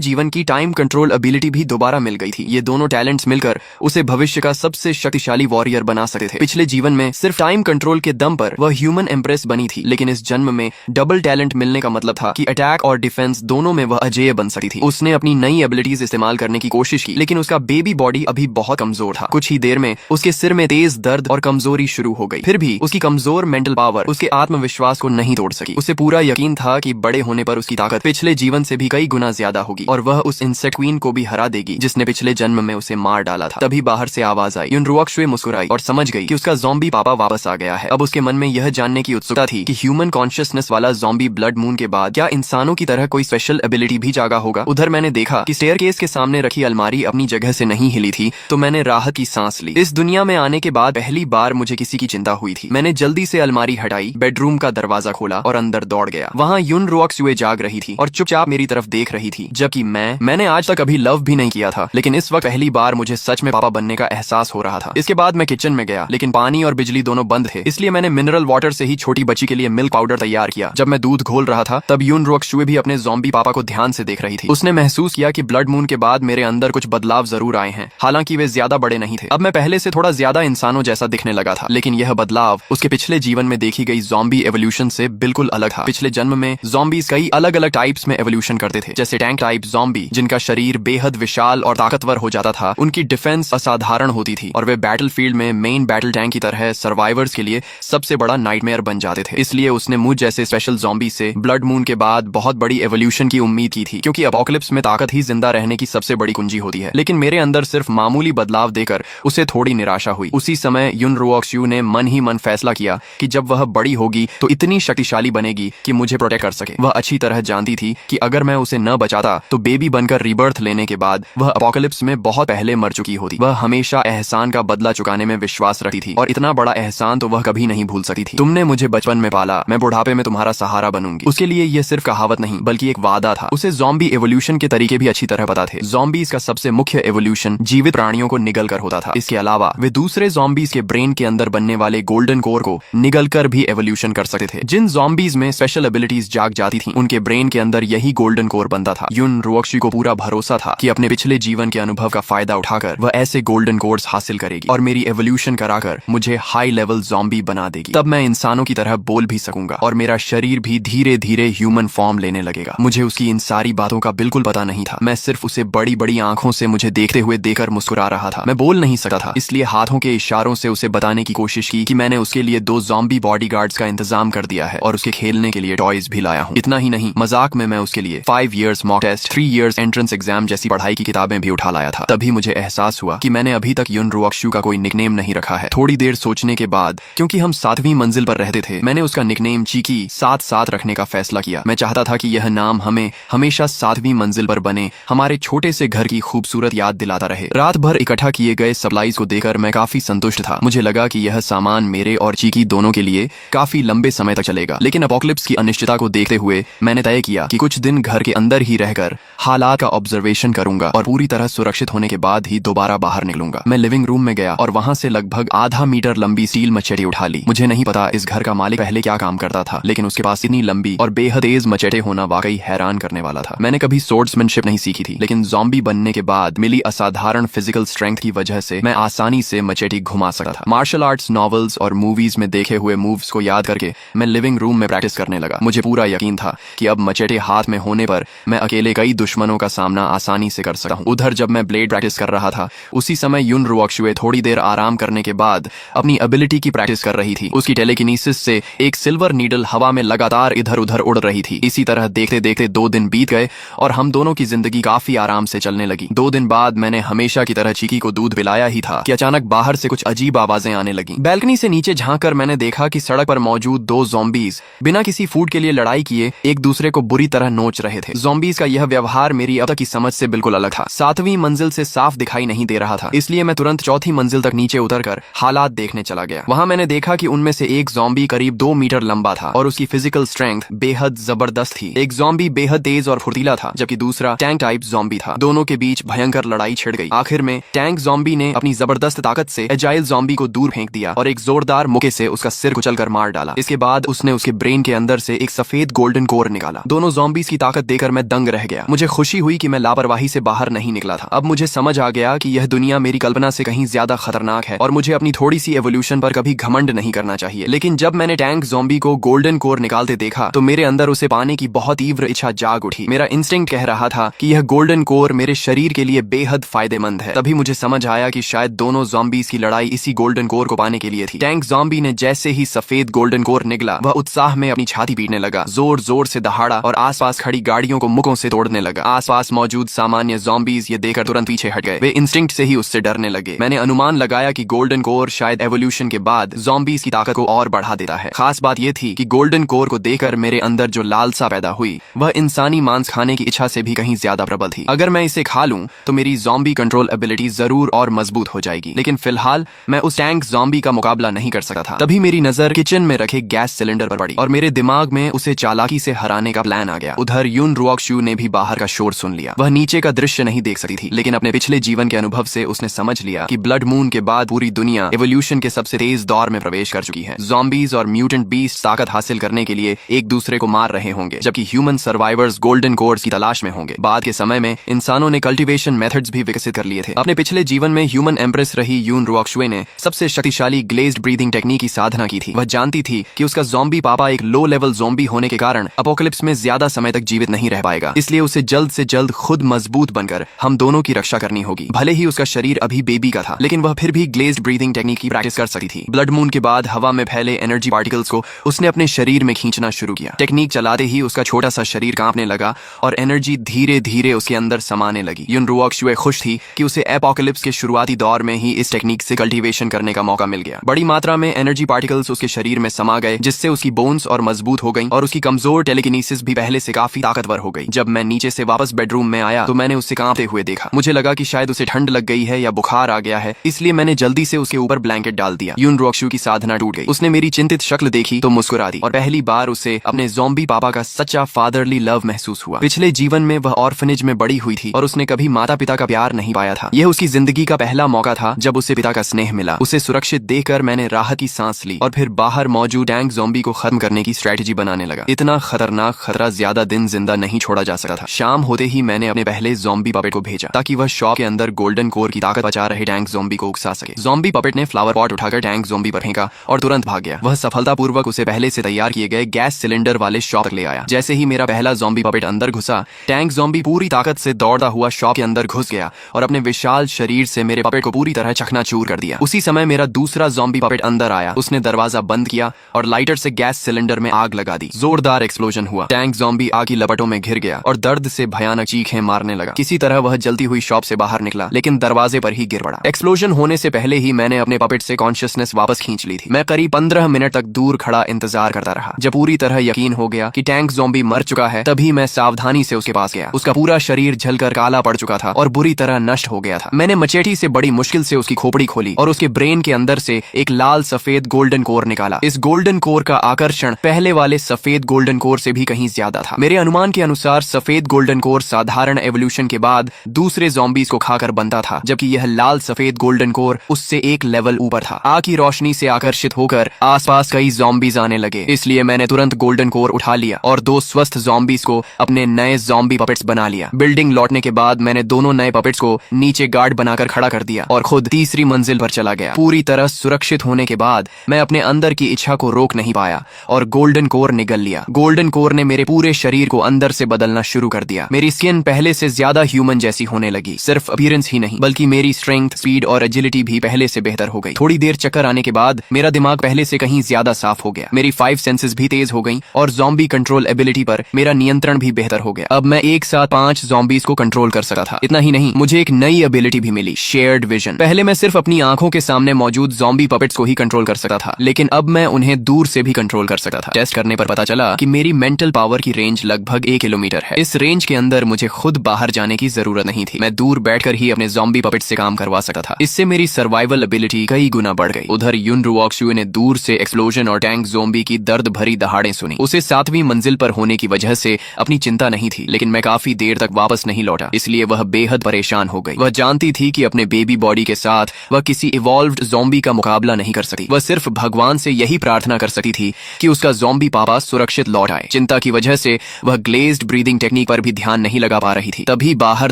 जीवन की टाइम कंट्रोल एबिलिटी भी दोबारा मिल गई थी। ये दोनों टैलेंट्स मिलकर उसे भविष्य का सबसे शक्तिशाली वॉरियर बना सकते थे। पिछले जीवन में सिर्फ टाइम कंट्रोल के दम पर वह ह्यूमन एम्प्रेस बनी थी, लेकिन इस जन्म में डबल टैलेंट मिलने का मतलब था कि अटैक और डिफेंस दोनों में वह अजेय बन सकती थी। उसने अपनी नई एबिलिटीज इस्तेमाल करने की कोशिश की, लेकिन उसका बेबी बॉडी अभी बहुत कमजोर था। कुछ ही देर में उसके सिर में तेज दर्द और कमजोरी शुरू हो गई। फिर भी उसकी कमजोर मेंटल पावर उसके आत्मविश्वास को नहीं तोड़ सकी। उसे पूरा यकीन था कि बड़े होने पर उसकी ताकत पिछले जीवन से भी कई गुना ज्यादा होगी और वह उस इंसेक्ट क्वीन को भी हरा देगी जिसने पिछले जन्म में उसे मार डाला था। तभी बाहर से आवाज आई। यून रुओक्शुए मुस्कुराई और समझ गई कि उसका ज़ॉम्बी पापा वापस आ गया है। अब उसके मन में यह जानने की उत्सुकता थी कि ह्यूमन कॉन्शियसनेस वाला ज़ॉम्बी ब्लड मून के बाद क्या इंसानों की तरह कोई स्पेशल एबिलिटी भी जागा होगा। उधर मैंने देखा कि स्टेयरकेस के सामने रखी अलमारी अपनी जगह से नहीं हिली थी, तो मैंने राहत की सांस ली। इस दुनिया में आने के बाद पहली बार मुझे किसी की चिंता हुई थी। मैंने जल्दी से अलमारी हटाई, बेडरूम का दरवाजा खोला और अंदर दौड़ गया। वहाँ यून रुओक्शुए जाग रही थी और चुपचाप मेरी तरफ देख रही थी, जबकि मैंने आज तक कभी लव भी नहीं किया था, लेकिन इस वक्त पहली बार मुझे सच में पापा बनने का एहसास हो रहा था। इसके बाद मैं किचन में गया, लेकिन पानी और बिजली दोनों बंद थे, इसलिए मैंने मिनरल वाटर से ही छोटी बच्ची के लिए मिल्क पाउडर तैयार किया। जब मैं दूध घोल रहा था तब यून रुओक्शुए भी अपने ज़ॉम्बी पापा को ध्यान से देख रही थी। उसने महसूस किया कि ब्लड मून के बाद मेरे अंदर कुछ बदलाव जरूर आए हैं, हालांकि वे ज्यादा बड़े नहीं थे। अब मैं पहले से थोड़ा ज्यादा इंसानों जैसा दिखने लगा था, लेकिन यह बदलाव उसके पिछले जीवन में देखी गई ज़ॉम्बी एवोल्यूशन से बिल्कुल अलग था। पिछले जन्म में ज़ॉम्बीज कई अलग अलग टाइप्स में एवोल्यूशन करते थे, जैसे टैंक टाइप ज़ॉम्बी जिनका शरीर बेहद विशाल और ताकतवर हो जाता था, उनकी डिफेंस असाधारण होती थी और वे बैटलफील्ड में मेन बैटल टैंक की तरह सर्वाइवर्स के लिए सबसे बड़ा नाइटमेयर बन जाते थे। इसलिए उसने मुझ जैसे स्पेशल ज़ॉम्बी से ब्लड मून के बाद बहुत बड़ी एवोल्यूशन की उम्मीद की थी, क्योंकि अपोकलिप्स में ताकत ही जिंदा रहने की सबसे बड़ी कुंजी होती है। लेकिन मेरे अंदर सिर्फ मामूली बदलाव देकर उसे थोड़ी निराशा हुई। उसी समय यून रुओक्शुए ने मन ही मन फैसला किया कि जब वह बड़ी होगी तो इतनी शक्तिशाली बनेगी कि मुझे प्रोटेक्ट कर सके। वह अच्छी तरह जानती थी कि अगर मैं उसे न बचाता तो बेबी बनकर रीबर्थ लेने के बाद वह अपोकलिप्स में बहुत पहले मर चुकी होती। वह हमेशा एहसान का बदला चुकाने में विश्वास रखती थी और इतना बड़ा एहसान तो वह कभी नहीं भूल सकती थी। तुमने मुझे बचपन में पाला, मैं बुढ़ापे में तुम्हारा सहारा बनूंगी। उसके लिए यह सिर्फ कहावत नहीं बल्कि एक वादा था। उसे ज़ॉम्बी एवोल्यूशन के तरीके भी अच्छी तरह पता थे। ज़ॉम्बीज का सबसे मुख्य एवोल्यूशन जीवित प्राणियों को निगल कर होता था। इसके अलावा वे दूसरे ज़ॉम्बीज के ब्रेन के अंदर बनने वाले गोल्डन कोर को निगल कर भी एवोल्यूशन कर सकते थे। जिन ज़ॉम्बीज में स्पेशल एबिलिटीज जाग जाती थी उनके ब्रेन के अंदर यही गोल्डन कोर बनता था। यून रुओक्शुए को पूरा भरोसा था कि अपने पिछले जीवन के अनुभव का फायदा उठाकर वह ऐसे गोल्डन कोर्स हासिल करेगी और मेरी एवोल्यूशन कराकर मुझे हाई लेवल ज़ॉम्बी बना देगी। तब मैं इंसानों की तरह बोल भी सकूंगा और मेरा शरीर भी धीरे धीरे ह्यूमन फॉर्म लेने लगेगा। मुझे उसकी इन सारी बातों का बिल्कुल पता नहीं था। मैं सिर्फ उसे बड़ी बड़ी आंखों से मुझे देखते हुए देखकर मुस्कुरा रहा था। मैं बोल नहीं सकता था, इसलिए हाथों के इशारों से उसे बताने की कोशिश की कि मैंने उसके लिए 2 ज़ॉम्बी बॉडीगार्ड्स का इंतजाम कर दिया है और उसके खेलने के लिए टॉयज भी लाया हूँ। इतना ही नहीं, मजाक में मैं उसके लिए 5 years mock test, 3 years entrance exam जैसी पढ़ाई की किताबें भी उठा लाया था। तभी मुझे एहसास हुआ कि मैंने अभी तक यून रुओक्शुए का कोई निकनेम नहीं रखा है। थोड़ी देर सोचने के बाद, क्योंकि हम 7वीं मंजिल पर रहते थे, मैंने उसका निकनेम चीकी 7-7 रखने का फैसला किया। मैं चाहता था कि यह नाम हमें हमेशा 7वीं मंजिल पर बने हमारे छोटे से घर की खूबसूरत याद दिलाता रहे। रात भर इकट्ठा किए गए सप्लाईज को देखकर मैं काफी संतुष्ट था। मुझे लगा कि यह सामान मेरे और चीकी दोनों के लिए काफी लंबे समय तक चलेगा। लेकिन अपोकलिप्स की अनिश्चितता को देखते हुए मैंने तय किया कि कुछ दिन घर के अंदर ही रहकर हालात का ऑब्जर्वेशन करूंगा और पूरी तरह सुरक्षित होने के बाद ही दोबारा बाहर निकलूंगा। मैं लिविंग रूम में गया और वहां से लगभग आधा मीटर लंबी स्टील मचेटी उठा ली। मुझे नहीं पता इस घर का मालिक पहले क्या काम करता था, लेकिन उसके पास इतनी लंबी और बेहद तेज मचेटे होना वाकई हैरान करने वाला था। मैंने कभी स्वॉर्ड्समैनशिप नहीं सीखी थी, लेकिन ज़ॉम्बी बनने के बाद मिली असाधारण फिजिकल स्ट्रेंथ की वजह से मैं आसानी से मचेटी घुमा सकता था। मार्शल आर्ट्स नॉवेल्स और मूवीज में देखे हुए मूव्स को याद करके मैं लिविंग रूम में प्रैक्टिस करने लगा। मुझे पूरा यकीन था कि अब मचेटे हाथ में होने पर मैं अकेले कई दुश्मनों का सामना आसानी से कर सकता हूँ। उधर जब मैं ब्लेड प्रैक्टिस कर रहा था, उसी समय यून रुओक्शुए थोड़ी देर आराम करने के बाद अपनी एबिलिटी की प्रैक्टिस कर रही थी। उसकी टेलीकिनेसिस से एक सिल्वर नीडल हवा में लगातार इधर उधर उड़ रही थी। इसी तरह देखते देखते 2 दिन बीत गए और हम दोनों की जिंदगी काफी आराम से चलने लगी। 2 दिन बाद मैंने हमेशा की तरह चीकी को दूध पिलाया ही था कि अचानक बाहर से कुछ अजीब आवाजें आने लगी। बैल्कनी से नीचे झांककर मैंने देखा कि सड़क पर मौजूद 2 ज़ॉम्बीज बिना किसी फूड के लिए लड़ाई किए एक दूसरे को बुरी तरह नोच रहे थे। ज़ॉम्बीज का यह व्यवहार मेरी अब तक की समझ से बिल्कुल अलग था। 7वीं मंजिल से साफ दिखाई नहीं दे रहा था, इसलिए मैं तुरंत 4थी मंजिल तक नीचे उतरकर हालात देखने चला गया। वहां मैंने देखा कि उनमें से एक ज़ॉम्बी करीब 2 मीटर लंबा था और उसकी फिजिकल स्ट्रेंथ बेहद जबरदस्त थी। एक ज़ॉम्बी बेहद तेज और फुर्तीला था, जबकि दूसरा टैंक टाइप ज़ॉम्बी था। दोनों के बीच भयंकर लड़ाई छिड़ गई। आखिर में टैंक ज़ॉम्बी ने अपनी जबरदस्त ताकत से एजाइल ज़ॉम्बी को दूर फेंक दिया और एक जोरदार मुक्के से उसका सिर कुचलकर मार डाला। इसके बाद उसने उसके ब्रेन के अंदर से एक सफेद गोल्डन कोर निकाला। निकाला। दोनों ज़ॉम्बीज की ताकत देखकर मैं दंग रह गया। मुझे खुशी हुई कि मैं लापरवाही से बाहर नहीं निकला था। अब मुझे समझ आ गया कि यह दुनिया मेरी कल्पना से कहीं ज्यादा खतरनाक है और मुझे अपनी थोड़ी सी एवोल्यूशन पर कभी घमंड नहीं करना चाहिए। लेकिन जब मैंने टैंक ज़ॉम्बी को गोल्डन कोर निकालते देखा तो मेरे अंदर उसे पाने की बहुत तीव्र इच्छा जाग उठी। मेरा इंस्टिंक्ट कह रहा था कि यह गोल्डन कोर मेरे शरीर के लिए बेहद फायदेमंद है। तभी मुझे समझ आया कि शायद दोनों ज़ॉम्बीज की लड़ाई इसी गोल्डन कोर को पाने के लिए थी। टैंक ज़ॉम्बी ने जैसे ही सफेद गोल्डन कोर निकला, वह उत्साह में अपनी छाती पीटने लगा, जोर जोर से दहाड़ा और आसपास खड़ी गाड़ियों को मुक्कों से तोड़ने लगा। आसपास मौजूद सामान्य ज़ॉम्बीज ये देखकर तुरंत पीछे हट गए। वे इंस्टिंक्ट से ही उससे डरने लगे। मैंने अनुमान लगाया कि गोल्डन कोर शायद एवोल्यूशन के बाद ज़ॉम्बीज की ताकत को और बढ़ा देता है। खास बात यह थी कि गोल्डन कोर को देखकर मेरे अंदर जो लालसा पैदा हुई वह इंसानी मांस खाने की इच्छा से भी कहीं ज्यादा प्रबल थी। अगर मैं इसे खा लूं तो मेरी ज़ॉम्बी कंट्रोल एबिलिटी जरूर और मजबूत हो जाएगी। लेकिन फिलहाल मैं उस टैंक ज़ॉम्बी का मुकाबला नहीं कर सकता था। तभी मेरी नजर किचन में रखे गैस सिलेंडर पर पड़ी और मेरे दिमाग में उसे चालाकी से हराने का प्लान आ गया। उधर यून रुओक्शु ने भी बाहर का शोर सुन लिया। वह नीचे का दृश्य नहीं देख सकती थी, लेकिन अपने पिछले जीवन के अनुभव से उसने समझ लिया कि ब्लड मून के बाद पूरी दुनिया एवोल्यूशन के सबसे तेज दौर में प्रवेश कर चुकी है। ज़ॉम्बीज और म्यूटेंट बीस्ट ताकत हासिल करने के लिए एक दूसरे को मार रहे होंगे, जबकि ह्यूमन सर्वाइवर्स गोल्डन कोर्स की तलाश में होंगे। बाद के समय में इंसानों ने कल्टीवेशन मेथड्स भी विकसित कर लिए थे। अपने पिछले जीवन में ह्यूमन एम्प्रेस रही यून रुओक्शु ने सबसे शक्तिशाली ग्लेज्ड ब्रीदिंग टेक्निक की साधना की थी। वह जानती थी कि उसका ज़ॉम्बी पापा एक लो लेवल ज़ॉम्बी होने के कारण अपोकलिप्स में ज्यादा समय तक जीवित नहीं रह पाएगा, इसलिए उसे जल्द से जल्द खुद मजबूत बनकर हम दोनों की रक्षा करनी होगी। भले ही उसका शरीर अभी बेबी का था, लेकिन वह फिर भी ग्लेज्ड ब्रीदिंग टेक्निक की प्रैक्टिस कर सकती थी। ब्लड मून के बाद हवा में फैले एनर्जी पार्टिकल्स को उसने अपने शरीर में खींचना शुरू किया। टेक्निक चलाते ही उसका छोटा सा शरीर कांपने लगा और एनर्जी धीरे धीरे उसके अंदर समाने लगी। यून रुओक्शु खुश थी कि उसे एपोकलिप्स के शुरुआती दौर में ही इस टेक्निक से कल्टीवेशन करने का मौका मिल गया। बड़ी मात्रा में एनर्जी पार्टिकल्स उसके शरीर में समा गए, जिससे उसकी बोन्स और मजबूत हो गई और उसकी कमजोर टेलीकिनेसिस भी पहले से काफी ताकतवर हो गई। जब मैं नीचे से वापस बेडरूम में आया तो मैंने उसे कांपते हुए देखा। मुझे लगा कि शायद उसे ठंड लग गई है या बुखार आ गया है, इसलिए मैंने जल्दी से उसके ऊपर ब्लैंकेट डाल दिया। यून रुओक्शु की साधना टूट गई। उसने मेरी चिंतित शक्ल देखी तो मुस्कुरा दी और पहली बार उसे अपने ज़ॉम्बी पापा का सच्चा फादरली लव महसूस हुआ। पिछले जीवन में वह ऑर्फनेज में बड़ी हुई थी और उसने कभी माता पिता का प्यार नहीं पाया था। यह उसकी जिंदगी का पहला मौका था जब उसे पिता का स्नेह मिला। उसे सुरक्षित देखकर मैंने राहत की सांस ली और फिर बाहर मौजूद टैंक ज़ॉम्बी को खत्म करने की स्ट्रेटजी बनाने लगा। इतना खतरनाक खतरा ज्यादा दिन जिंदा नहीं छोड़ा जा सकता था। शाम होते ही मैंने अपने पहले ज़ॉम्बी पपेट को भेजा ताकि वह शॉप के अंदर गोल्डन कोर की ताकत बचा रहे टैंक ज़ॉम्बी को उकसा सके। ज़ॉम्बी पपेट ने फ्लावर पॉट उठाकर टैंक ज़ॉम्बी पर फेंका और तुरंत भाग गया। वह सफलतापूर्वक उसे पहले से तैयार किए गए गैस सिलेंडर वाले शॉप तक ले आया। जैसे ही मेरा पहला ज़ॉम्बी पपेट अंदर घुसा, टैंक ज़ॉम्बी पूरी ताकत से दौड़ता हुआ शॉप के अंदर घुस गया और अपने विशाल शरीर से मेरे पपेट को पूरी तरह चकनाचूर कर दिया। उसी समय मेरा दूसरा ज़ॉम्बी पपेट अंदर आया। उसने दरवाजा बंद किया और लाइटर से गैस सिलेंडर में आग लगा दी। जोरदार एक्सप्लोजन हुआ। टैंक ज़ॉम्बी आग की लपटों में घिर गया और दर्द से भयानक चीखें मारने लगा। किसी तरह वह जलती हुई शॉप से बाहर निकला, लेकिन दरवाजे पर ही गिर पड़ा। एक्सप्लोजन होने से पहले ही मैंने अपने पपेट से कॉन्शियसनेस वापस खींच ली थी। मैं करीब 15 मिनट तक दूर खड़ा इंतजार करता रहा। जब पूरी तरह यकीन हो गया कि टैंक ज़ॉम्बी मर चुका है, तभी मैं सावधानी से उसके पास गया। उसका पूरा शरीर जलकर काला पड़ चुका था और बुरी तरह नष्ट हो गया था। मैंने मचेटी से बड़ी मुश्किल से उसकी खोपड़ी खोली और उसके ब्रेन के अंदर से एक लाल सफेद गोल्डन कोर निकाला। इस गोल्डन कोर का आकर्षण पहले वाले सफेद गोल्डन कोर से भी कहीं ज्यादा था। मेरे अनुमान के अनुसार सफेद गोल्डन कोर साधारण एवोल्यूशन के बाद दूसरे ज़ॉम्बीज को खाकर बनता था, जबकि यह लाल सफेद गोल्डन कोर उससे एक लेवल ऊपर था। आग की रोशनी से आकर्षित होकर आसपास कई ज़ॉम्बीज आने लगे, इसलिए मैंने तुरंत गोल्डन कोर उठा लिया और 2 स्वस्थ ज़ॉम्बीज को अपने नए ज़ॉम्बी पपेट्स बना लिया। बिल्डिंग लौटने के बाद मैंने दोनों नए पपेट्स को नीचे गार्ड बनाकर खड़ा कर दिया और खुद तीसरी मंजिल पर चला गया। पूरी तरह सुरक्षित होने के बाद मैं अपने अंदर की इच्छा को रोक नहीं पाया और गोल्डन कोर निगल लिया। गोल्डन कोर ने मेरे पूरे शरीर को अंदर से बदलना शुरू कर दिया। मेरी स्किन पहले से ज्यादा ह्यूमन जैसी होने लगी। सिर्फ अपीयरेंस ही नहीं, बल्कि मेरी स्ट्रेंथ, स्पीड और एजिलिटी भी पहले से बेहतर हो गई। थोड़ी देर चक्कर आने के बाद मेरा दिमाग पहले से कहीं ज्यादा साफ हो गया। मेरी 5 सेंसेस भी तेज हो गई और ज़ॉम्बी कंट्रोल एबिलिटी पर मेरा नियंत्रण भी बेहतर हो गया। अब मैं एक साथ 5 ज़ॉम्बीज को कंट्रोल कर सकता था। इतना ही नहीं, मुझे एक नई एबिलिटी भी मिली, शेयर्ड विजन। पहले मैं सिर्फ अपनी आंखों के सामने मौजूद ज़ॉम्बी पपेट्स को ही कंट्रोल कर सकता था, लेकिन अब मैं उन्हें दूर से भी कंट्रोल कर सकता था। टेस्ट करने पर पता चला कि मेरी मेंटल पावर की रेंज लगभग 1 किलोमीटर है। इस रेंज के अंदर मुझे खुद बाहर जाने की जरूरत नहीं थी। मैं दूर बैठकर ही अपने ज़ॉम्बी पपेट से काम करवा सकता था। इससे मेरी सर्वाइवल एबिलिटी कई गुना बढ़ गई। उधर यून रुओक्शु ने दूर से एक्सप्लोजन और टैंक ज़ॉम्बी की दर्द भरी दहाड़ें सुनी। उसे 7वीं मंजिल पर होने की वजह से अपनी चिंता नहीं थी, लेकिन मैं काफी देर तक वापस नहीं लौटा, इसलिए वह बेहद परेशान हो गई। वह जानती थी कि अपने बेबी बॉडी के साथ वह किसी इवॉल्व्ड ज़ॉम्बी का मुकाबला नहीं कर सकती। वह सिर्फ भगवान से यही प्रार्थना कर सकती थी कि उसका ज़ॉम्बी पापा सुरक्षित लौट आए। चिंता की वजह से वह ग्लेज्ड ब्रीदिंग टेक्निक पर भी ध्यान नहीं लगा पा रही थी। तभी बाहर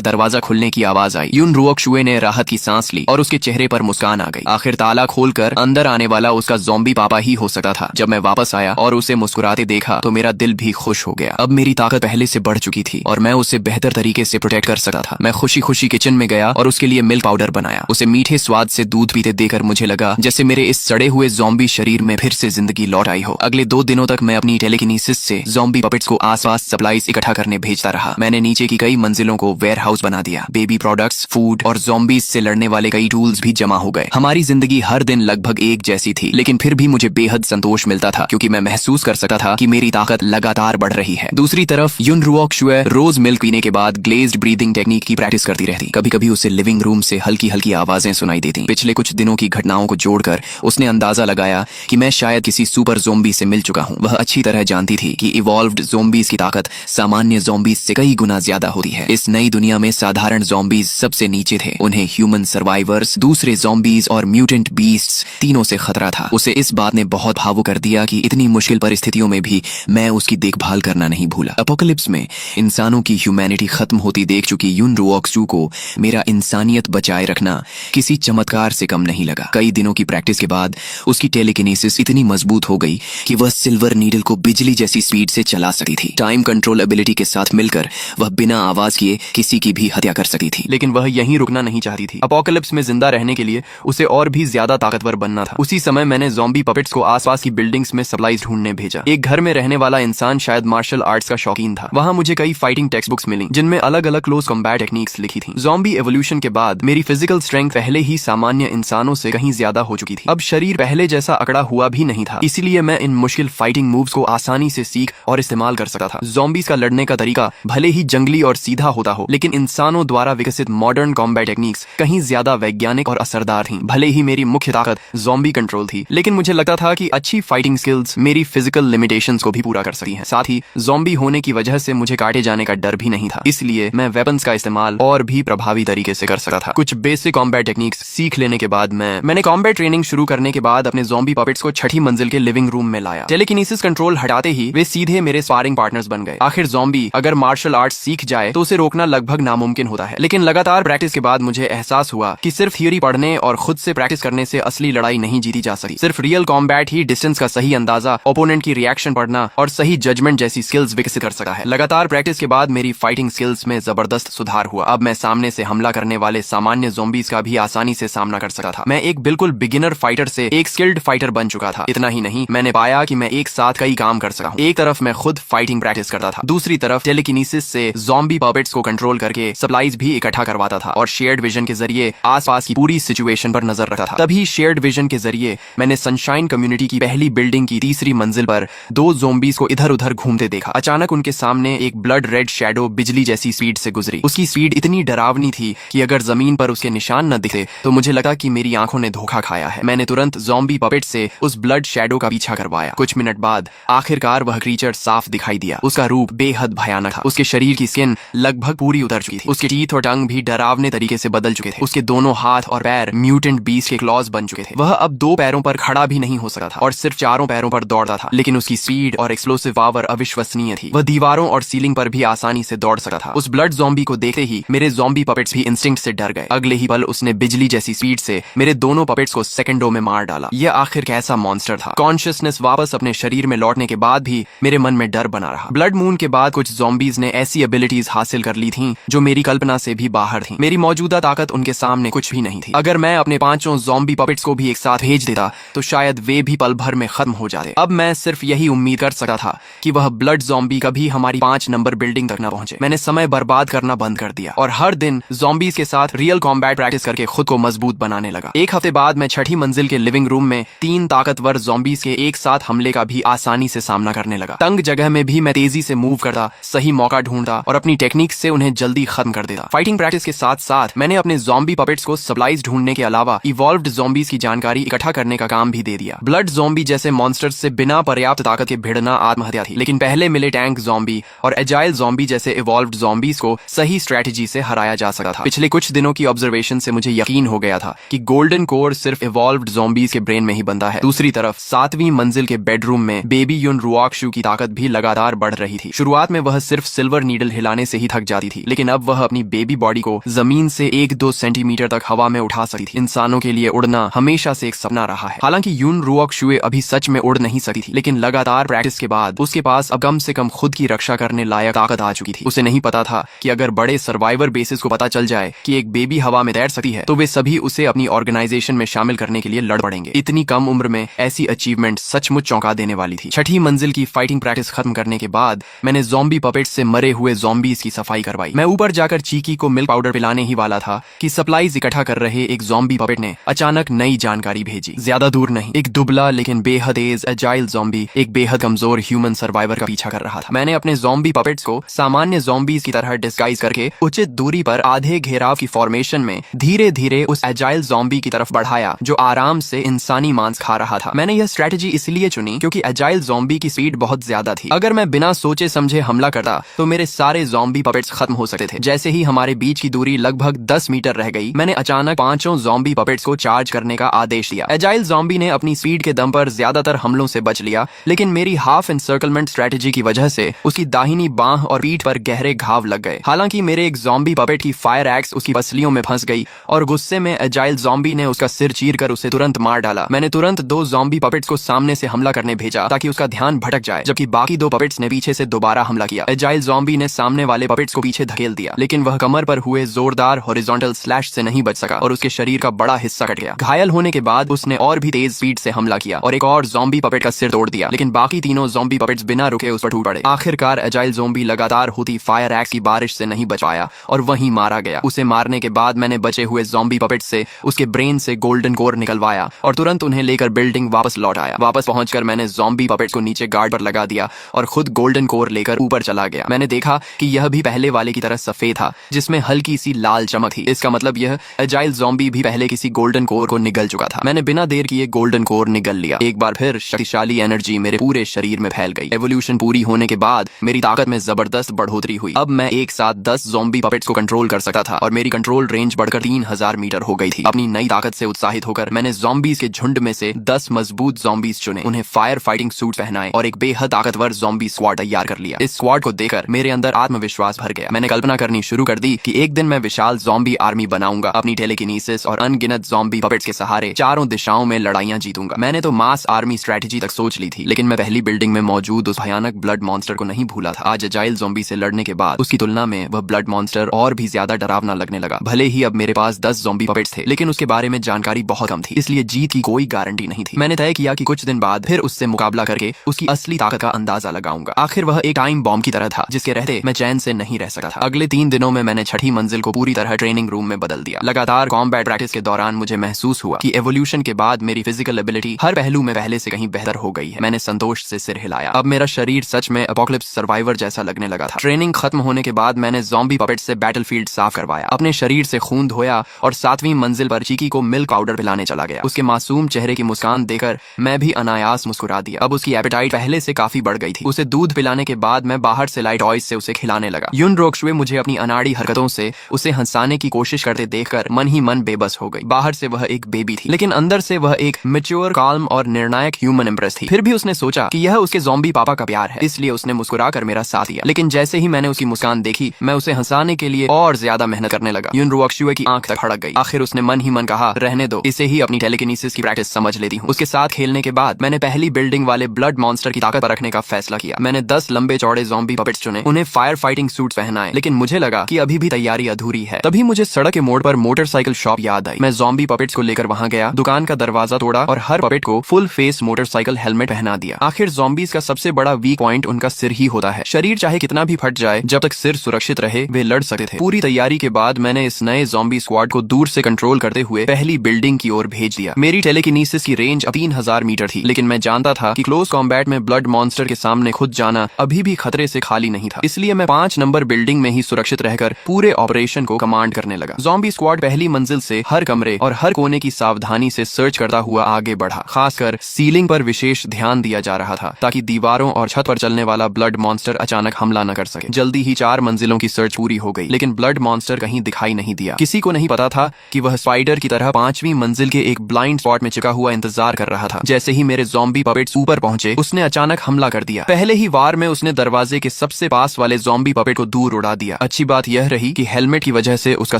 दरवाजा खुलने की आवाज आई। युन रुओक्शुए ने राहत की सांस ली और उसके चेहरे पर मुस्कान आ गई। आखिर ताला खोलकर अंदर आने वाला उसका ज़ॉम्बी पापा ही हो सकता था। जब मैं वापस आया और उसे मुस्कुराते देखा तो मेरा दिल भी खुश हो गया। अब मेरी ताकत पहले से बढ़ चुकी थी और मैं उसे बेहतर तरीके से प्रोटेक्ट कर सकता था। मैं खुशी खुशी किचन में गया और उसके लिए मिल्क पाउडर बनाया। उसे मीठे स्वाद से दूध पीते देखकर मुझे लगा जैसे मेरे इस सड़े हुए ज़ॉम्बी शरीर में फिर से जिंदगी लौट आई हो। अगले 2 दिनों तक मैं अपनी टेलीकिनेसिस से ज़ॉम्बी पपेट्स को आसपास सप्लाईज इकट्ठा करने भेजता रहा। मैंने नीचे की कई मंजिलों को वेयर हाउस बना दिया। बेबी प्रोडक्ट्स, फूड और ज़ॉम्बीज से लड़ने वाले कई टूल्स भी जमा हो गए। हमारी जिंदगी हर दिन लगभग एक जैसी थी, लेकिन फिर भी मुझे बेहद संतोष मिलता था क्योंकि मैं महसूस कर सकता था कि मेरी ताकत लगातार बढ़ रही है। दूसरी तरफ युन रुओक्शुए रोज मिल्क पीने के बाद ग्लेज्ड ब्रीदिंग टेक्निक की प्रैक्टिस करती रहती। कभी कभी उसे लिविंग रूम से हल्की हल्की आवाजें सुनाई देती। पिछले कुछ दिनों की घटनाओं को जोड़कर उसने अंदाजा लगाया कि मैं शायद किसी सुपर ज़ॉम्बी से मिल चुका हूँ। वह अच्छी तरह जानती थी कि इवॉल्व्ड ज़ॉम्बीज की ताकत सामान्य ज़ॉम्बीज से कई गुना ज्यादा होती है। इस नई दुनिया में साधारण ज़ॉम्बीज सबसे नीचे थे। उन्हें ह्यूमन सर्वाइवर्स, दूसरे ज़ॉम्बीज और म्यूटेंट बीस्ट्स तीनों से खतरा था। उसे इस बात ने बहुत भावुक कर दिया कि इतनी मुश्किल परिस्थितियों में भी मैं उसकी देखभाल करना नहीं भूला। अपोकलिप्स में इंसानों की ह्यूमैनिटी खत्म होती देख चुकी युन रुओक्शु को मेरा इंसानियत बचाए रखना किसी चमत्कार से कम नहीं लगा। कई दिनों की प्रैक्टिस के बाद उसकी टेलीकिनेसिस इतनी मजबूत हो गई कि वह सिल्वर नीडल को बिजली जैसी स्पीड से चला सकती थी। टाइम कंट्रोल एबिलिटी के साथ मिलकर वह बिना आवाज किए किसी की भी हत्या कर सकती थी। लेकिन वह यहीं रुकना नहीं चाहती थी। अपोकलिप्स में जिंदा रहने के लिए उसे और भी ज्यादा ताकतवर बनना था। उसी समय मैंने ज़ॉम्बी पपेट्स को आसपास की बिल्डिंग्स में सप्लाईज ढूंढने भेजा। एक घर में रहने वाला इंसान शायद मार्शल आर्ट्स का शौकीन था। वहां मुझे कई फाइटिंग टेक्स्ट बुक्स मिली जिनमें अलग अलग क्लोज कॉम्बैट टेक्निक्स लिखी थी। ज़ॉम्बी एवोल्यूशन के बाद मेरी फिजिकल स्ट्रेंथ पहले ही सामान्य इंसानों से कहीं ज्यादा हो चुकी थी। अब शरीर पहले जैसा अकड़ा हुआ भी नहीं था, इसीलिए मैं इन मुश्किल फाइटिंग मूव्स को आसानी से सीख और इस्तेमाल कर सकता था। ज़ॉम्बीज का लड़ने का तरीका भले ही जंगली और सीधा होता हो, लेकिन इंसानों द्वारा विकसित मॉडर्न कॉम्बैट टेक्निक्स कहीं ज्यादा वैज्ञानिक और असरदार थी। भले ही मेरी मुख्य ताकत ज़ॉम्बी कंट्रोल थी, लेकिन मुझे लगता था कि अच्छी फाइटिंग स्किल्स मेरी फिजिकल लिमिटेशंस को भी पूरा कर सकती हैं। साथ ही ज़ॉम्बी होने की वजह से मुझे काटे जाने का डर भी नहीं था, इसलिए मैं वेपन्स का इस्तेमाल और भी प्रभावी तरीके से कर सकता था। कुछ बेसिक कॉम्बैट टेक्निक्स सीख लेने के बाद मैंने कॉम्बैट ट्रेनिंग शुरू करने के बाद अपने ज़ॉम्बी पपेट्स को 6ठी मंजिल के लिविंग रूम में लाया। टेलीकिनेसिस कंट्रोल हटाते ही वे सीधे मेरे स्पारिंग पार्टनर्स बन गए। आखिर ज़ॉम्बी अगर मार्शल आर्ट्स सीख जाए तो उसे रोकना लगभग नामुमकिन होता है, लेकिन लगातार प्रैक्टिस के बाद मुझे एहसास हुआ कि सिर्फ थियोरी पढ़ने और खुद से प्रैक्टिस करने से असली लड़ाई नहीं जीती जा सकती। सिर्फ रियल कॉम्बैट ही डिस्टेंस का सही अंदाजा, ओपोनेंट की रिएक्शन पढ़ना और सही जजमेंट जैसी स्किल्स विकसित कर सकता है। लगातार प्रैक्टिस के बाद मेरी फाइटिंग स्किल्स में जबरदस्त सुधार हुआ। अब मैं सामने से हमला करने वाले सामान्य ज़ॉम्बीज का भी आसानी से सामना कर सकता था। मैं एक बिल्कुल बिगिनर फाइटर से एक स्किल्ड फाइटर बन चुका था। इतना ही नहीं, मैंने पाया कि मैं एक साथ कई काम कर सका हूँ। एक तरफ मैं खुद फाइटिंग प्रैक्टिस करता था, दूसरी तरफ टेलीकिनेसिस से ज़ॉम्बी पपेट्स को कंट्रोल करके सप्लाईज भी इकट्ठा करवाता था और शेयर्ड विजन के जरिए आसपास की पूरी सिचुएशन पर नजर रखता था। तभी शेयर्ड विजन के जरिए मैंने सनशाइन कम्युनिटी की पहली बिल्डिंग की 3री मंजिल पर 2 ज़ॉम्बीज को इधर उधर घूमते देखा। अचानक उनके सामने एक ब्लड रेड शैडो बिजली जैसी स्पीड से गुजरी। उसकी स्पीड इतनी डरावनी थी कि अगर जमीन पर उसके निशान न दिखे तो मुझे लगा कि मेरी आंखों ने धोखा खाया है। मैंने तुरंत ज़ॉम्बी पपेट से उस ब्लड शैडो का पीछा करवाया। कुछ मिनट बाद आखिरकार वह क्रीचर साफ दिखाई दिया। उसका रूप बेहद भयानक था। उसके शरीर की स्किन लगभग पूरी उतर चुकी थी। उसके टीथ और टंग भी डरावने तरीके से बदल चुके थे। उसके दोनों हाथ और पैर म्यूटेंट बीस्ट के क्लॉज बन चुके थे। वह अब 2 पैरों पर खड़ा भी नहीं हो सकता था और सिर्फ 4 पैरों पर दौड़ता था, लेकिन उसकी स्पीड और एक्सप्लोसिव पावर अविश्वसनीय थी। वह दीवारों और सीलिंग पर भी आसानी से दौड़ सकता था। उस ब्लड ज़ॉम्बी को देखते ही मेरे ज़ॉम्बी पपेट्स भी इंस्टिंक्ट से डर गए। अगले ही पल उसने बिजली जैसी स्पीड से मेरे दोनों पपेट्स को सेकंडों में मार डाला। यह आखिर कैसा मॉन्स्टर था। कॉन्शियसनेस वापस अपने शरीर में लौटने के बाद भी मेरे मन में डर बना रहा। ब्लड मून के बाद कुछ ज़ॉम्बीज ने ऐसी एबिलिटीज हासिल कर ली थीं जो मेरी कल्पना से भी बाहर थीं। मेरी मौजूदा ताकत उनके सामने कुछ भी नहीं थी। अगर मैं अपने 5 ज़ॉम्बी पपेट्स को भी एक साथ भेज देता तो शायद वे भी पल भर में खत्म हो जाते। अब मैं सिर्फ यही उम्मीद कर सकता था कि वह ब्लड ज़ॉम्बी कभी हमारी 5 नंबर बिल्डिंग तक न पहुंचे। मैंने समय बर्बाद करना बंद कर दिया और हर दिन ज़ॉम्बीज के साथ रियल कॉम्बैट प्रैक्टिस करके खुद को मजबूत बनाने लगा। एक हफ्ते बाद मैं 6ठी मंजिल के लिविंग रूम में 3 ताकतवर ज़ॉम्बीज के एक साथ हमले का भी आसानी से सामना करने लगा। तंग जगह में भी मैं तेजी से मूव करता, सही मौका ढूंढता और अपनी टेक्निक से उन्हें जल्दी खत्म कर देता। फाइटिंग प्रैक्टिस के साथ साथ मैंने अपने ज़ॉम्बी पपेट्स को सप्लाईज ढूंढने के अलावा इवॉल्व्ड ज़ॉम्बीज की जानकारी इकट्ठा करने का काम भी दे दिया। ब्लड ज़ॉम्बी जैसे मॉन्स्टर्स से बिना पर्याप्त ताकत के भिड़ना आत्महत्या थी, लेकिन पहले मिले टैंक ज़ॉम्बी और एजाइल ज़ॉम्बी जैसे इवॉल्व्ड ज़ॉम्बीज को सही स्ट्रेटजी से हराया जा सकता था। पिछले कुछ दिनों की ऑब्जर्वेशन से मुझे यकीन हो गया था कि गोल्डन कोर सिर्फ इवॉल्व्ड ज़ॉम्बीज के ब्रेन में ही बनता है। दूसरी तरफ 7वीं मंजिल के बेडरूम में बेबी युन रुओक्शु की ताकत ताकत भी लगातार बढ़ रही थी। शुरुआत में वह सिर्फ सिल्वर नीडल हिलाने से ही थक जाती थी, लेकिन अब वह अपनी बेबी बॉडी को जमीन से 1-2 सेंटीमीटर तक हवा में उठा सकती थी। इंसानों के लिए उड़ना हमेशा से एक सपना रहा है। हालांकि यून रुओक शुए अभी सच में उड़ नहीं सकती थी, लेकिन लगातार प्रैक्टिस के बाद उसके पास अब कम से कम खुद की रक्षा करने लायक ताकत आ चुकी थी। उसे नहीं पता था कि अगर बड़े सर्वाइवर बेसिस को पता चल जाए कि एक बेबी हवा में तैर सकती है तो वे सभी उसे अपनी ऑर्गेनाइजेशन में शामिल करने के लिए लड़ पड़ेंगे। इतनी कम उम्र में ऐसी अचीवमेंट सचमुच चौंका देने वाली थी। छठी मंजिल की फाइटिंग प्रैक्टिस खत्म करने के बाद मैंने ज़ॉम्बी पपेट्स से मरे हुए ज़ॉम्बीज की सफाई करवाई। मैं ऊपर जाकर चीकी को मिल्क पाउडर पिलाने ही वाला था कि सप्लाईज इकट्ठा कर रहे एक ज़ॉम्बी पपेट ने अचानक नई जानकारी भेजी। ज्यादा दूर नहीं, एक दुबला लेकिन बेहद तेज एजाइल ज़ॉम्बी एक बेहद कमजोर ह्यूमन सर्वाइवर का पीछा कर रहा था। मैंने अपने ज़ॉम्बी पपेट्स को सामान्य ज़ॉम्बीज की तरह डिस्गाइज करके उचित दूरी पर आधे घेराव की फॉर्मेशन में धीरे धीरे उस एजाइल ज़ॉम्बी की तरफ बढ़ाया जो आराम से इंसानी मांस खा रहा था। मैंने यह स्ट्रेटेजी इसलिए चुनी क्योंकि एजाइल ज़ॉम्बी की स्पीड बहुत ज्यादा थी। अगर मैं बिना सोचे समझे हमला करता तो मेरे सारे ज़ॉम्बी पपेट्स खत्म हो सकते थे। जैसे ही हमारे बीच की दूरी लगभग 10 मीटर रह गई, मैंने अचानक पांचों ज़ॉम्बी पपेट्स को चार्ज करने का आदेश दिया। एजाइल ज़ॉम्बी ने अपनी स्पीड के दम पर ज्यादातर हमलों से बच लिया, लेकिन मेरी हाफ एनसर्कलमेंट स्ट्रेटेजी की वजह से उसकी दाहिनी बांह और पीठ पर गहरे घाव लग गए। हालांकि मेरे एक ज़ॉम्बी पपेट की फायर एक्स उसकी पसलियों में फंस गई और गुस्से में एजाइल ज़ॉम्बी ने उसका सिर चीरकर उसे तुरंत मार डाला। मैंने तुरंत 2 ज़ॉम्बी पपेट्स को सामने से हमला करने भेजा ताकि उसका ध्यान भटक जाए, जबकि बाकी 2 पपेट्स ने पीछे से दोबारा हमला किया। एजाइल ज़ॉम्बी ने सामने वाले पपेट्स को पीछे धकेल दिया, लेकिन वह कमर पर हुए जोरदार हॉरिजॉन्टल स्लैश से नहीं बच सका और उसके शरीर का बड़ा हिस्सा कट गया। घायल होने के बाद उसने और भी तेज स्पीड से हमला किया और एक और ज़ॉम्बी पपेट का सिर तोड़ दिया, लेकिन बाकी तीनों ज़ॉम्बी पपेट्स बिना रुके उस पर टूट पड़े। आखिरकार एजाइल ज़ॉम्बी लगातार होती फायर एक्स की बारिश से नहीं बच पाया और वहीं मारा गया। उसे मारने के बाद मैंने बचे हुए ज़ॉम्बी पपेट्स से उसके ब्रेन से गोल्डन कोर निकलवाया और तुरंत उन्हें लेकर बिल्डिंग वापस लौट आया। वापस पहुंचकर मैंने ज़ॉम्बी पपेट्स को नीचे गार्ड पर लगा दिया और खुद गोल्डन कोर लेकर ऊपर चला गया। मैंने देखा कि यह भी पहले वाले की तरह सफेद था जिसमें हल्की सी लाल चमक थी। इसका मतलब यह एजाइल ज़ॉम्बी भी पहले किसी गोल्डन कोर को निगल चुका था। मैंने बिना देर किए गोल्डन कोर निगल लिया। एक बार फिर शक्तिशाली एनर्जी मेरे पूरे शरीर में फैल गई। एवोल्यूशन पूरी होने के बाद मेरी ताकत में जबरदस्त बढ़ोतरी हुई। अब मैं एक साथ 10 ज़ॉम्बी पपेट्स को कंट्रोल कर सकता था और मेरी कंट्रोल रेंज बढ़कर 3000 मीटर हो गई थी। अपनी नई ताकत से उत्साहित होकर मैंने ज़ॉम्बीज के झुंड में से 10 मजबूत ज़ॉम्बीज चुने, उन्हें फायर फाइटिंग सूट पहनाए और एक बेहद ताकतवर ज़ॉम्बी स्क्वाड तैयार कर लिया। इस स्क्वाड को देखकर मेरे अंदर आत्मविश्वास भर गया। मैंने कल्पना करनी शुरू कर दी कि एक दिन मैं विशाल ज़ॉम्बी आर्मी बनाऊंगा। अपनी टेलीकिनेसिस और अनगिनत ज़ॉम्बी पपेट्स के सहारे चारों दिशाओं में लड़ाइयां जीतूंगा। मैंने तो मास आर्मी स्ट्रेटेजी तक सोच ली थी, लेकिन मैं पहली बिल्डिंग में मौजूद उस भयानक ब्लड मॉन्स्टर को नहीं भूला था। आज एजाइल ज़ॉम्बी से लड़ने के बाद उसकी तुलना में वह ब्लड मॉन्स्टर और भी ज्यादा डरावना लगने लगा। भले ही अब मेरे पास 10 ज़ॉम्बी पपेट्स थे, लेकिन उसके बारे में जानकारी बहुत कम थी, इसलिए जीत की कोई गारंटी नहीं थी। मैंने तय किया कि कुछ दिन बाद फिर उससे मुकाबला करके उसकी असली ताकत का अंदाजा लगाऊंगा। आखिर वह एक टाइम बॉम्ब की तरह था जिसके रहते मैं चैन से नहीं रह सकता था। अगले 3 दिनों में मैंने छठी मंजिल को पूरी तरह ट्रेनिंग रूम में बदल दिया। लगातार कॉम्बैट प्रैक्टिस के दौरान मुझे महसूस हुआ कि एवोल्यूशन के बाद मेरी फिजिकल एबिलिटी हर पहलू में पहले से कहीं बेहतर हो गई है। मैंने संतोष से सिर हिलाया। अब मेरा शरीर सच में एपोकलिप्स सर्वाइवर जैसा लगने लगा था। ट्रेनिंग खत्म होने के बाद मैंने ज़ॉम्बी पपेट से बैटलफील्ड साफ करवाया, अपने शरीर से खून धोया और 7वीं मंजिल पर चीकी को मिल्क पाउडर पिलाने चला गया। उसके मासूम चेहरे की मुस्कान देखकर मैं भी अनायास मुस्कुरा दिया। अब उसकी एपेटाइट पहले से काफी बढ़ गई थी। उसे दूध पिलाने के बाद मैं बाहर से लाइट टॉयज से उसे खिलाने लगा। यून रोक्शुए मुझे अपनी अनाड़ी हरकतों से उसे हंसाने की कोशिश करते देखकर मन ही मन बेबस हो गई। बाहर से वह एक बेबी थी, लेकिन अंदर से वह एक मैच्योर, काल्म और निर्णायक ह्यूमन एम्प्रेस थी। फिर भी उसने सोचा कि यह उसके ज़ॉम्बी पापा का प्यार है, इसलिए उसने मुस्कुराकर मेरा साथ दिया। लेकिन जैसे ही मैंने उसकी मुस्कान देखी, मैं उसे हंसाने के लिए और ज्यादा मेहनत करने लगा। यून रोक्शुए की आंख तक फड़क गई। आखिर उसने मन ही मन कहा, रहने दो, इसे ही अपनी टेलीकिनेसिस की प्रैक्टिस समझ लेती हूँ। उसके साथ खेलने के बाद मैंने पहली बिल्डिंग वाले ब्लड मॉन्स्टर की ताकत पर रखने का फैसला किया। मैंने 10 लंबे चौड़े ज़ॉम्बी पपेट्स चुने, उन्हें फायर फाइटिंग सूट्स पहनाए, लेकिन मुझे लगा कि अभी भी तैयारी अधूरी है। तभी मुझे सड़क के मोड़ पर मोटरसाइकिल शॉप याद आई। मैं ज़ॉम्बी पपेट्स को लेकर वहां गया, दुकान का दरवाजा तोड़ा और हर पपेट को फुल फेस मोटरसाइकिल हेलमेट पहना दिया। आखिर ज़ॉम्बीज का सबसे बड़ा वीक पॉइंट उनका सिर ही होता है। शरीर चाहे कितना भी फट जाए, जब तक सिर सुरक्षित रहे वे लड़ सकते थे। पूरी तैयारी के बाद मैंने इस नए ज़ॉम्बी स्क्वाड को दूर से कंट्रोल करते हुए पहली बिल्डिंग की ओर भेज दिया। मेरी टेलीकिनेसिस की रेंज 3000 मीटर थी, लेकिन मैं जानता था कि क्लोज कॉम्बैट में ब्लड मॉन्स्टर के सामने खुद जाना अभी भी खतरे से खाली नहीं था। इसलिए मैं 5 नंबर बिल्डिंग में ही सुरक्षित रहकर पूरे ऑपरेशन को कमांड करने लगा। ज़ॉम्बी स्क्वाड पहली मंजिल से हर कमरे और हर कोने की सावधानी से सर्च करता हुआ आगे बढ़ा। खासकर सीलिंग पर विशेष ध्यान दिया जा रहा था ताकि दीवारों और छत पर चलने वाला ब्लड मॉन्स्टर अचानक हमला न कर सके। जल्दी ही 4 मंजिलों की सर्च पूरी हो गई, लेकिन ब्लड मॉन्स्टर कहीं दिखाई नहीं दिया। किसी को नहीं पता था कि वह स्पाइडर की तरह 5वीं मंजिल के एक ब्लाइंड स्पॉट में चिपका हुआ इंतजार कर रहा था। जैसे ही मेरे ज़ॉम्बी पपेट्स ऊपर पहुंचे, उसने अचानक हमला कर कर दिया। पहले ही वार में उसने दरवाजे के सबसे पास वाले ज़ॉम्बी पपेट को दूर उड़ा दिया। अच्छी बात यह रही कि हेलमेट की वजह से उसका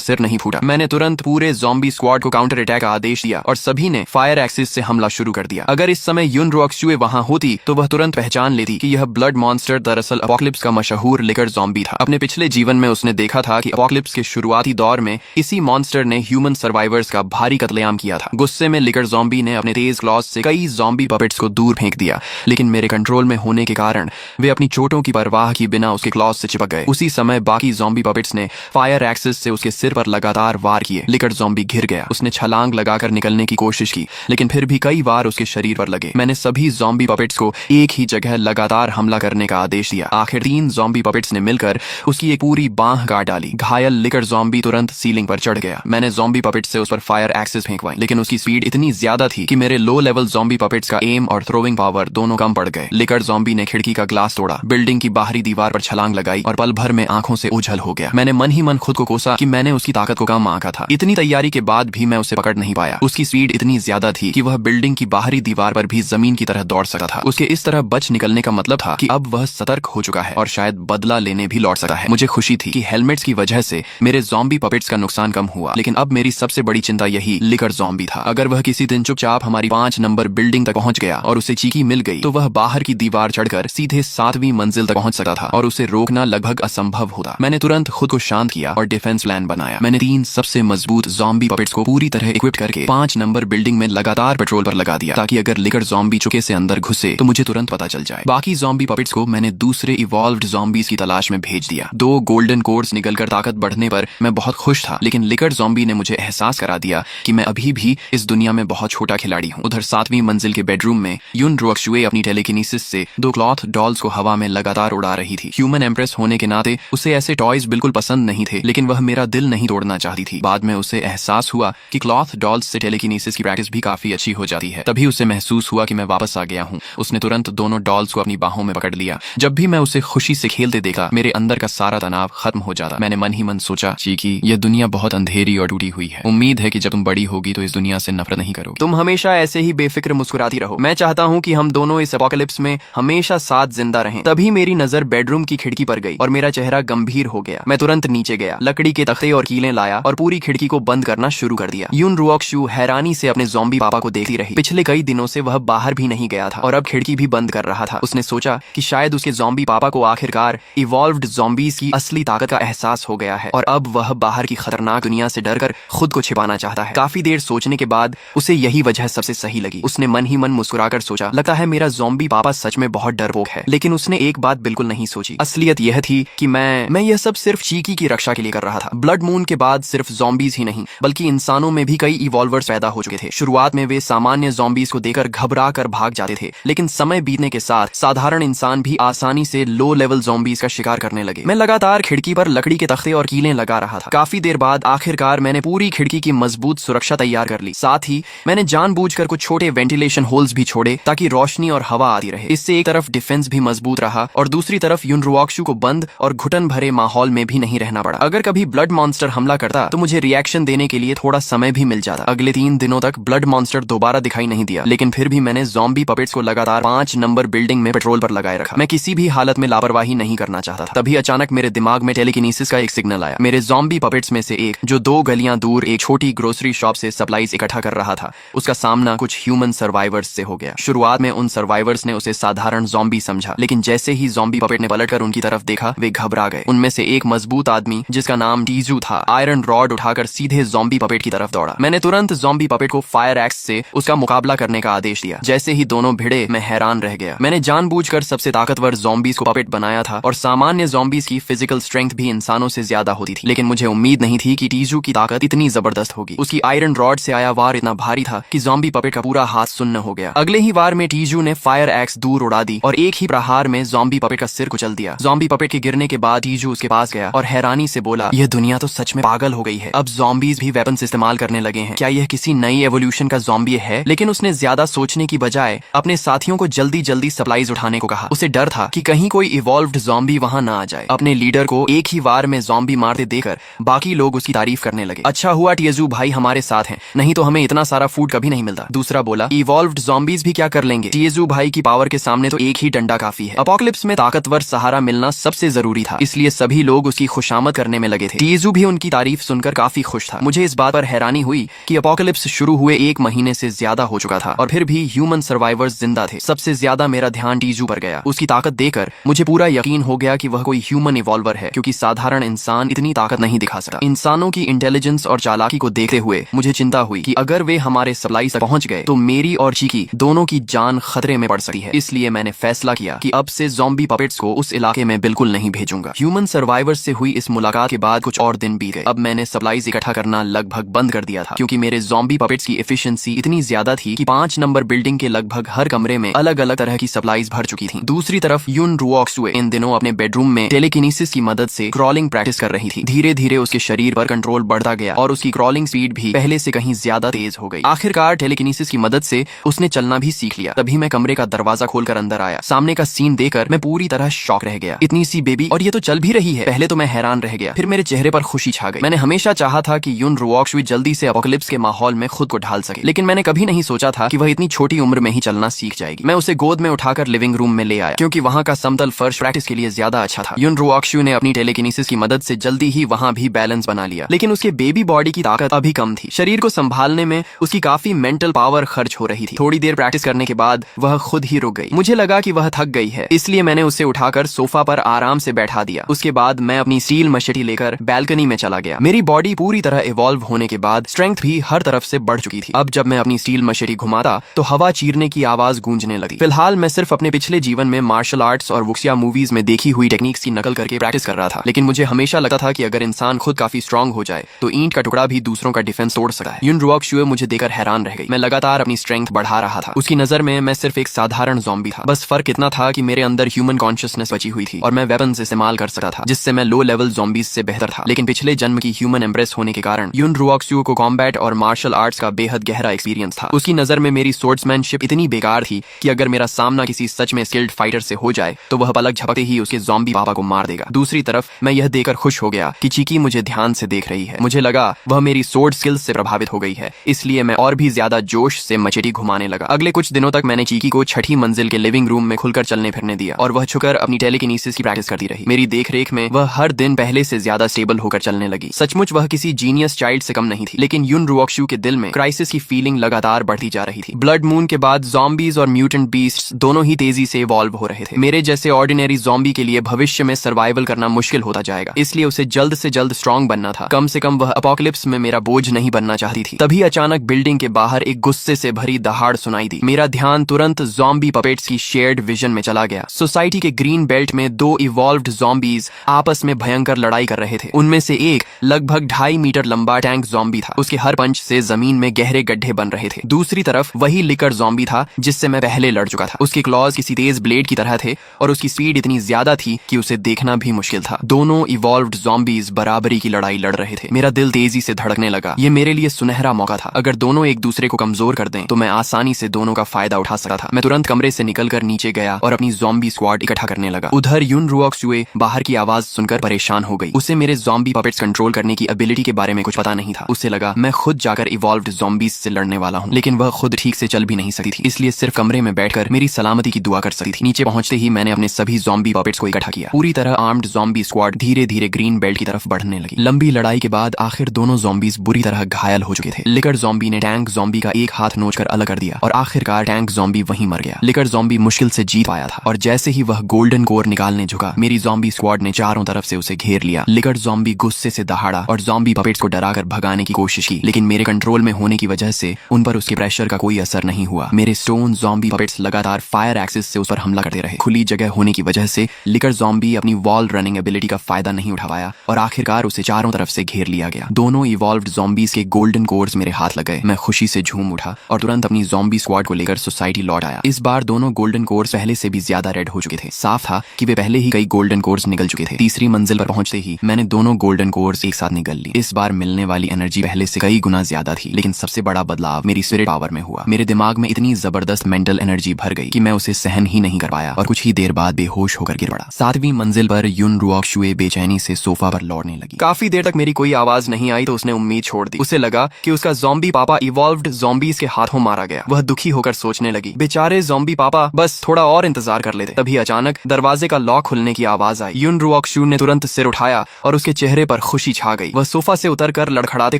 सिर नहीं फूटा। मैंने तुरंत पूरे ज़ॉम्बी स्क्वाड को काउंटर अटैक का आदेश दिया और सभी ने फायर एक्सिस से हमला शुरू कर दिया। अगर इस समय युन रुओक्सुए वहां होती तो वह तुरंत पहचान लेती कि यह ब्लड मॉन्स्टर दरअसल अपोकलिप्स का मशहूर लिकर ज़ॉम्बी था। अपने पिछले जीवन में उसने देखा था कि अपोकलिप्स के शुरुआती दौर में इसी मॉन्स्टर ने ह्यूमन सर्वाइवर्स का भारी कत्लेआम किया था। गुस्से में लिकर ज़ॉम्बी ने अपने तेज क्लॉज से कई ज़ॉम्बी पपेट्स को दूर फेंक दिया, लेकिन मेरे कंट्रोल में होने के कारण वे अपनी चोटों की परवाह की बिना उसके क्लॉज से चिपक गए। उसी समय बाकी ज़ॉम्बी पपेट्स ने फायर एक्सिस से उसके सिर पर लगातार वार किए। लिकर ज़ॉम्बी घिर गया। उसने छलांग लगाकर निकलने की कोशिश की, लेकिन फिर भी कई वार उसके शरीर पर लगे। मैंने सभी ज़ॉम्बी पपेट्स को एक ही जगह लगातार हमला करने का आदेश दिया। आखिर 3 ज़ॉम्बी पपेट्स ने मिलकर उसकी एक पूरी बांह काट डाली। घायल लिकर ज़ॉम्बी तुरंत सीलिंग पर चढ़ गया। मैंने ज़ॉम्बी पपेट्स से उस पर फायर एक्सिस फेंकवाई, लेकिन उसकी स्पीड इतनी ज्यादा थी कि मेरे लो लेवल ज़ॉम्बी पपेट्स का एम और थ्रोइंग पावर दोनों कम पड़ गए। लिकर ज़ॉम्बी ने खिड़की का ग्लास तोड़ा, बिल्डिंग की बाहरी दीवार पर छलांग लगाई और पल भर में आंखों से ओझल हो गया। मैंने मन ही मन खुद को कोसा कि मैंने उसकी ताकत को कम आंका था। इतनी तैयारी के बाद भी मैं उसे पकड़ नहीं पाया। उसकी स्पीड इतनी ज्यादा थी कि वह बिल्डिंग की बाहरी दीवार पर भी जमीन की तरह दौड़ सकता था। उसके इस तरह बच निकलने का मतलब था कि अब वह सतर्क हो चुका है और शायद बदला लेने भी लौट सकता है। मुझे खुशी थी कि हेलमेट्स की वजह से मेरे ज़ॉम्बी पपेट्स का नुकसान कम हुआ, लेकिन अब मेरी सबसे बड़ी चिंता यही लिकर ज़ॉम्बी था। अगर वह किसी दिन चुपचाप हमारी 5 नंबर बिल्डिंग तक पहुंच गया और उसे चीकी मिल गई तो वह बाहर की दीवार चढ़कर सीधे 7वीं मंजिल तक पहुंच सकता था और उसे रोकना लगभग असंभव होता। मैंने तुरंत खुद को शांत किया और डिफेंस प्लान बनाया। मैंने 3 सबसे मजबूत ज़ॉम्बी पपेट्स को पूरी तरह इक्विप करके 5 नंबर बिल्डिंग में लगातार पेट्रोल पर लगा दिया, ताकि अगर लिकर ज़ॉम्बी चुके से अंदर घुसे तो मुझे तुरंत पता चल जाए। बाकी ज़ॉम्बी पपेट्स को मैंने दूसरे इवॉल्व्ड ज़ॉम्बीज की तलाश में भेज दिया। 2 गोल्डन कोर्स निकलकर ताकत बढ़ने पर मैं बहुत खुश था, लेकिन लिकर ज़ॉम्बी ने मुझे एहसास करा दिया कि मैं अभी भी इस दुनिया में बहुत छोटा खिलाड़ी हूँ। उधर 7वीं मंजिल के बेडरूम में युन रुओक्सुए अपनी टेलीकिनेसिस से 2 क्लॉथ डॉल्स को हवा में लगातार उड़ा रही थी। ह्यूमन एम्प्रेस होने के नाते उसे ऐसे टॉयज बिल्कुल पसंद नहीं थे, लेकिन वह मेरा दिल नहीं तोड़ना चाहती थी। बाद में उसे एहसास हुआ कि क्लॉथ डॉल्स से टेलीकिनेसिस की प्रैक्टिस भी काफी अच्छी हो जाती है। तभी उसे महसूस हुआ कि मैं वापस आ गया हूँ। उसने तुरंत दोनों डॉल्स को अपनी बाहों में पकड़ लिया। जब भी मैं उसे खुशी से खेलते देखा, मेरे अंदर का सारा तनाव खत्म हो जाता। मैंने मन ही मन सोचा, चीकी, यह दुनिया बहुत अंधेरी और टूटी हुई है। उम्मीद है कि जब तुम बड़ी होगी तो इस दुनिया से नफरत नहीं करोगी। तुम हमेशा ऐसे ही बेफिक्र मुस्कुराती रहो। मैं चाहता हूँ कि हम दोनों इस एपोकलिप्स में हमेशा साथ जिंदा रहें। तभी मेरी नजर बेडरूम की खिड़की पर गई और मेरा चेहरा गंभीर हो गया। मैं तुरंत नीचे गया, लकड़ी के तख्ते और कीलें लाया और पूरी खिड़की को बंद करना शुरू कर दिया। युन रुओक्सु हैरानी से अपने ज़ॉम्बी पापा को देखती रही। पिछले कई दिनों से वह बाहर भी नहीं गया था और अब खिड़की भी बंद कर रहा था। उसने सोचा कि शायद उसके ज़ॉम्बी पापा को आखिरकार इवॉल्व्ड ज़ॉम्बीज की असली ताकत का एहसास हो गया है और अब वह बाहर की खतरनाक दुनिया से डरकर खुद को छिपाना चाहता है। काफी देर सोचने के बाद उसे यही वजह सबसे सही लगी। उसने मन ही मन मुस्कुराकर सोचा, लगता है मेरा ज़ॉम्बी पापा सच में बहुत डरपोक है। लेकिन उसने एक बात बिल्कुल नहीं सोची। असलियत यह थी कि मैं यह सब सिर्फ चीकी की रक्षा के लिए कर रहा था। ब्लड मून के बाद सिर्फ ज़ॉम्बीज ही नहीं, बल्कि इंसानों में भी कई इवॉल्वर्स पैदा हो चुके थे। शुरुआत में वे सामान्य ज़ॉम्बीज को देखकर घबरा कर भाग जाते थे, लेकिन समय बीतने के साथ साधारण इंसान भी आसानी से लो लेवल ज़ॉम्बीज का शिकार करने लगे। मैं लगातार खिड़की पर लकड़ी के तख्ते और कीलें लगा रहा था। काफी देर बाद आखिरकार मैंने पूरी खिड़की की मजबूत सुरक्षा तैयार कर ली। साथ ही मैंने जानबूझकर कुछ छोटे वेंटिलेशन होल्स भी छोड़े ताकि रोशनी और हवा आती रहे। इससे एक तरफ डिफेंस भी मजबूत रहा और दूसरी तरफ युन रुओक्सु को बंद और घुटन भरे माहौल में भी नहीं रहना पड़ा। अगर कभी ब्लड मॉन्स्टर हमला करता तो मुझे रिएक्शन देने के लिए थोड़ा समय भी मिल जाता। अगले 3 दिनों तक ब्लड मॉन्स्टर दोबारा दिखाई नहीं दिया, लेकिन फिर भी मैंने ज़ॉम्बी पपेट्स को लगातार 5 नंबर बिल्डिंग में पेट्रोल पर लगाए रखा। मैं किसी भी हालत में लापरवाही नहीं करना चाहता था। तभी अचानक मेरे दिमाग में टेलीकिनेसिस का एक सिग्नल आया। मेरे ज़ॉम्बी पपेट्स में से एक, जो 2 गलियां दूर एक छोटी ग्रोसरी शॉप से सप्लाईज इकट्ठा कर रहा था, उसका सामना कुछ ह्यूमन सर्वाइवर्स से हो गया। शुरुआत में उन सर्वाइवर्स ने उसे साधारण ज़ॉम्बी समझा, लेकिन जैसे ही ज़ॉम्बी पपेट ने पलटकर उनकी तरफ देखा, वे घबरा गए। उनमें से एक मजबूत आदमी, जिसका नाम टीजू था, आयरन रॉड उठाकर सीधे ज़ॉम्बी पपेट की तरफ दौड़ा। मैंने तुरंत ज़ॉम्बी पपेट को फायर एक्स से उसका मुकाबला करने का आदेश दिया। जैसे ही दोनों भिड़े, मैं हैरान रह गया। मैंने जानबूझकर सबसे ताकतवर ज़ॉम्बीज को पपेट बनाया था और सामान्य ज़ॉम्बीज की फिजिकल स्ट्रेंथ भी इंसानों से ज्यादा होती थी, लेकिन मुझे उम्मीद नहीं थी कि टीजू की ताकत इतनी जबरदस्त होगी। उसकी आयरन रॉड से आया वार इतना भारी था कि ज़ॉम्बी पपेट का पूरा हाथ सुन्न हो गया। अगले ही वार में टीजू ने फायर एक्स दूर उड़ा दी और एक ही प्रहार में ज़ॉम्बी पपेट का सिर कुचल दिया। ज़ॉम्बी पपेट के गिरने के बाद टीजू उसके पास गया और हैरानी से बोला, यह दुनिया तो सच में पागल हो गई है। अब ज़ॉम्बीज भी वेपन्स इस्तेमाल करने लगे हैं। क्या यह किसी नई एवोल्यूशन का ज़ॉम्बी है? लेकिन उसने ज्यादा सोचने की बजाय अपने साथियों को जल्दी जल्दी सप्लाईज उठाने को कहा। उसे डर था कि कहीं कोई इवॉल्व्ड ज़ॉम्बी वहां ना आ जाए। अपने लीडर को एक ही वार में ज़ॉम्बी मारते देखकर बाकी लोग उसकी तारीफ करने लगे। अच्छा हुआ टीजू भाई हमारे साथ हैं, नहीं तो हमें इतना सारा फूड कभी नहीं मिलता। दूसरा बोला, इवॉल्व्ड ज़ॉम्बीज भी क्या कर लेंगे? टीजू भाई की पावर के सामने में तो एक ही डंडा काफी है। अपोकलिप्स में ताकतवर सहारा मिलना सबसे जरूरी था, इसलिए सभी लोग उसकी खुशामद करने में लगे थे। टीजू भी उनकी तारीफ सुनकर काफी खुश था। मुझे इस बात पर हैरानी हुई कि अपोकलिप्स शुरू हुए 1 महीने से ज्यादा हो चुका था और फिर भी ह्यूमन सर्वाइवर्स जिंदा थे। सबसे ज्यादा मेरा ध्यान टीजू पर गया। उसकी ताकत देखकर मुझे पूरा यकीन हो गया कि वह कोई ह्यूमन इवॉल्वर है, क्योंकि साधारण इंसान इतनी ताकत नहीं दिखा सकता। इंसानों की इंटेलिजेंस और चालाकी को देखते हुए मुझे चिंता हुई कि अगर वे हमारे सप्लाई तक पहुंच गए तो मेरी और चीकी दोनों की जान खतरे में पड़ सकती है। इसलिए मैंने फैसला किया कि अब से ज़ॉम्बी पपेट्स को उस इलाके में बिल्कुल नहीं भेजूंगा। ह्यूमन सर्वाइवर्स से हुई इस मुलाकात के बाद कुछ और दिन बीत गए। अब मैंने सप्लाईज इकट्ठा करना लगभग बंद कर दिया था, क्योंकि मेरे ज़ॉम्बी पपेट्स की एफिशिएंसी इतनी ज्यादा थी कि 5 नंबर बिल्डिंग के लगभग हर कमरे में अलग अलग तरह की सप्लाईज भर चुकी थी। दूसरी तरफ युन रुओक्सुए इन दिनों अपने बेडरूम में टेलीकिनेसिस की मदद से क्रॉलिंग प्रैक्टिस कर रही थी। धीरे धीरे उसके शरीर पर कंट्रोल बढ़ता गया और उसकी क्रॉलिंग स्पीड भी पहले से कहीं ज्यादा तेज हो गई। आखिरकार टेलीकिनेसिस की मदद से उसने चलना भी सीख लिया। तभी मैं कमरे का दरवाजा खोलकर अंदर आया। सामने का सीन देखकर मैं पूरी तरह शॉक रह गया। इतनी सी बेबी और ये तो चल भी रही है। पहले तो मैं हैरान रह गया, फिर मेरे चेहरे पर खुशी छा गई। मैंने हमेशा चाहा था कि युन रुओक्सुए जल्दी से अपोकलिप्स के माहौल में खुद को ढाल सके, लेकिन मैंने कभी नहीं सोचा था कि वह इतनी छोटी उम्र में ही चलना सीख जाएगी। मैं उसे गोद में उठाकर लिविंग रूम में ले आया, क्योंकि वहाँ का समतल फर्श प्रैक्टिस के लिए ज्यादा अच्छा था। युन रुओक्सुए ने अपनी टेलीकिनेसिस की मदद से जल्दी ही वहाँ भी बैलेंस बना लिया, लेकिन उसके बेबी बॉडी की ताकत अभी कम थी। शरीर को संभालने में उसकी काफी मेंटल पावर खर्च हो रही थी। थोड़ी देर प्रैक्टिस करने के बाद वह खुद ही रुक गई। मुझे लगा कि वह थक गई है, इसलिए मैंने उसे उठाकर सोफा पर आराम से बैठा दिया। उसके बाद मैं अपनी स्टील मशेटी लेकर बैल्कनी में चला गया। मेरी बॉडी पूरी तरह इवॉल्व होने के बाद स्ट्रेंथ भी हर तरफ से बढ़ चुकी थी। अब जब मैं अपनी स्टील मशेटी घुमाता तो हवा चीरने की आवाज गूंजने लगी। फिलहाल मैं सिर्फ अपने पिछले जीवन में मार्शल आर्ट्स और वुक्सिया मूवीज में देखी हुई टेक्निक्स की नकल करके प्रैक्टिस कर रहा था, लेकिन मुझे हमेशा लगता था कि अगर इंसान खुद काफी स्ट्रांग हो जाए तो ईंट का टुकड़ा भी दूसरों का डिफेंस तोड़ सकता है। युन रुओक्सुए मुझे देखकर हैरान रह गई। मैं लगातार अपनी स्ट्रेंथ बढ़ा रहा था। उसकी नजर में मैं सिर्फ एक साधारण ज़ॉम्बी था। बस फर्क इतना था कि मेरे अंदर ह्यूमन कॉन्शियसनेस बची हुई थी और मैं वेपन्स इस्तेमाल कर सकता था, जिससे मैं लो लेवल ज़ॉम्बीज से बेहतर था। लेकिन पिछले जन्म की ह्यूमन एम्ब्रेस होने के कारण युन रुओक्सुए को कॉम्बैट और मार्शल आर्ट्स का बेहद गहरा एक्सपीरियंस था। उसकी नजर में मेरी स्वॉर्ड्समैनशिप इतनी बेकार थी कि अगर मेरा सामना किसी सच में स्किल्ड फाइटर से हो जाए तो वह पलक झपकते ही उसके ज़ॉम्बी पापा को मार देगा। दूसरी तरफ मैं यह देखकर खुश हो गया कि चीकी मुझे ध्यान से देख रही है। मुझे लगा वह मेरी स्वॉर्ड स्किल्स से प्रभावित हो गई है, इसलिए मैं और भी ज्यादा जोश से मचेटी घुमाने लगा। अगले कुछ दिनों तक मैंने चीकी को 6ठी मंजिल के लिविंग रूम में खुलकर चलने फिरने दिया और वह छुकर अपनी टेलीकिनेसिस की प्रैक्टिस करती रही। मेरी देखरेख में वह हर दिन पहले से ज्यादा स्टेबल होकर चलने लगी। सचमुच वह किसी जीनियस चाइल्ड से कम नहीं थी, लेकिन युन रुओक्सुए के दिल में क्राइसिस की फीलिंग लगातार बढ़ती जा रही थी। ब्लड मून के बाद ज़ॉम्बीज और म्यूटेंट बीस्ट्स दोनों ही तेजी से इवॉल्व हो रहे थे। मेरे जैसे ऑर्डिनरी ज़ॉम्बी के लिए भविष्य में सर्वाइवल करना मुश्किल होता जाएगा, इसलिए उसे जल्द से जल्द स्ट्रांग बनना था। कम से कम वह अपोकलिप्स में मेरा बोझ नहीं बनना चाहती थी। तभी अचानक बिल्डिंग के बाहर एक गुस्से से भरी दहाड़ सुनाई दी। मेरा ध्यान तुरंत ज़ॉम्बी पपेट्स की शेयर्ड विजन में चला गया। सोसाइटी के ग्रीन बेल्ट में 2 इवॉल्व्ड ज़ॉम्बीज आपस में भयंकर लड़ाई कर रहे थे। उनमें से एक लगभग 2.5 मीटर लंबा टैंक ज़ॉम्बी था। उसके हर पंच से जमीन में गहरे गड्ढे बन रहे थे। दूसरी तरफ वही लिकर ज़ॉम्बी था जिससे मैं पहले लड़ चुका था। उसके क्लॉज किसी तेज ब्लेड की तरह थे और उसकी स्पीड इतनी ज्यादा थी कि उसे देखना भी मुश्किल था। दोनों इवॉल्व्ड ज़ॉम्बीज बराबरी की लड़ाई लड़ रहे थे। मेरा दिल तेजी से धड़कने लगा। ये मेरे लिए सुनहरा मौका था। अगर दोनों एक दूसरे को कमजोर कर दें तो मैं आसानी से दोनों का फायदा उठा सकता था। मैं तुरंत कमरे से निकलकर नीचे गया और अपनी ज़ॉम्बी स्क्वाड इकट्ठा करने लगा। उधर युन रुओक्सुए बाहर की आवाज सुनकर परेशान हो गई। उसे मेरे ज़ॉम्बी पपेट्स कंट्रोल करने की एबिलिटी के बारे में कुछ पता नहीं था। उसे लगा मैं खुद जाकर इवॉल्व्ड ज़ॉम्बीज से लड़ने वाला हूँ, लेकिन वह खुद ठीक से चल भी नहीं सकती थी, इसलिए सिर्फ कमरे में बैठकर मेरी सलामती की दुआ कर सकती थी। नीचे पहुंचते ही मैंने अपने सभी ज़ॉम्बी पपेट्स को इकट्ठा किया। पूरी तरह आर्म्ड ज़ॉम्बी स्क्वाड धीरे धीरे ग्रीन बेल्ट की तरफ बढ़ने लगी। लंबी लड़ाई के बाद आखिर दोनों ज़ॉम्बीज बुरी तरह घायल हो चुके थे। लिकर ज़ॉम्बी ने टैंक ज़ॉम्बी का एक हाथ नोचकर अलग कर दिया और आखिरकार टैंक ज़ॉम्बी वहीं मर गया। लिकर ज़ॉम्बी मुश्किल से जीत पाया था और जैसे ही वह गोल्डन कोर निकालने झुका, मेरी ज़ॉम्बी स्क्वाड ने चारों तरफ से उसे घेर लिया। लिकर ज़ॉम्बी गुस्से से दहाड़ा और ज़ॉम्बी पपेट्स को डराकर भगाने की कोशिश की, लेकिन मेरे कंट्रोल में होने की वजह से उन पर उसके प्रेशर का कोई असर नहीं हुआ। मेरे स्टोन ज़ॉम्बी पपेट्स लगातार फायर एक्सिस से उस पर हमला करते रहे। खुली जगह होने की वजह से लिकर ज़ॉम्बी अपनी वॉल रनिंग एबिलिटी का फायदा नहीं उठा पाया और आखिरकार उसे चारों तरफ से घेर लिया गया। दोनों इवॉल्व्ड ज़ॉम्बीज के गोल्डन कोर्स मेरे हाथ लग गए। मैं खुशी से झूम उठा और तुरंत अपनी ज़ॉम्बी स्क्वाड को लेकर सोसाइटी लौट आया। इस बार दोनों गोल्डन कोर्स पहले से भी ज्यादा रेड हो चुके थे। साफ था कि वे पहले ही कई गोल्डन कोर्स निकल चुके थे। तीसरी मंजिल पर पहुंचते ही मैंने दोनों गोल्डन कोर्स एक साथ निकल ली। इस बार मिलने वाली एनर्जी पहले से कई गुना ज्यादा थी, लेकिन सबसे बड़ा बदलाव मेरी स्पिरिट पावर में हुआ। मेरे दिमाग में इतनी जबरदस्त मेंटल एनर्जी भर गई कि मैं उसे सहन ही नहीं कर पाया और कुछ ही देर बाद बेहोश होकर गिर पड़ा। 7वीं मंजिल पर युन रुओक्सुए बेचैनी से सोफा पर लौटने लगी। काफी देर तक मेरी कोई आवाज नहीं आई तो उसने उम्मीद छोड़ दी। उसे लगा कि उसका ज़ॉम्बी पापा इवॉल्व्ड ज़ॉम्बीज के हाथों मारा गया। वह दुखी होकर सोचने लगी, बेचारे ज़ॉम्बी पापा बस थोड़ा और इंतजार कर लेते। तभी अचानक दरवाजे का लॉक खुलने की आवाज आई। युन रुओक्शु ने तुरंत सिर उठाया और उसके चेहरे पर खुशी छा गई। वह सोफा से उतरकर लड़खड़ाते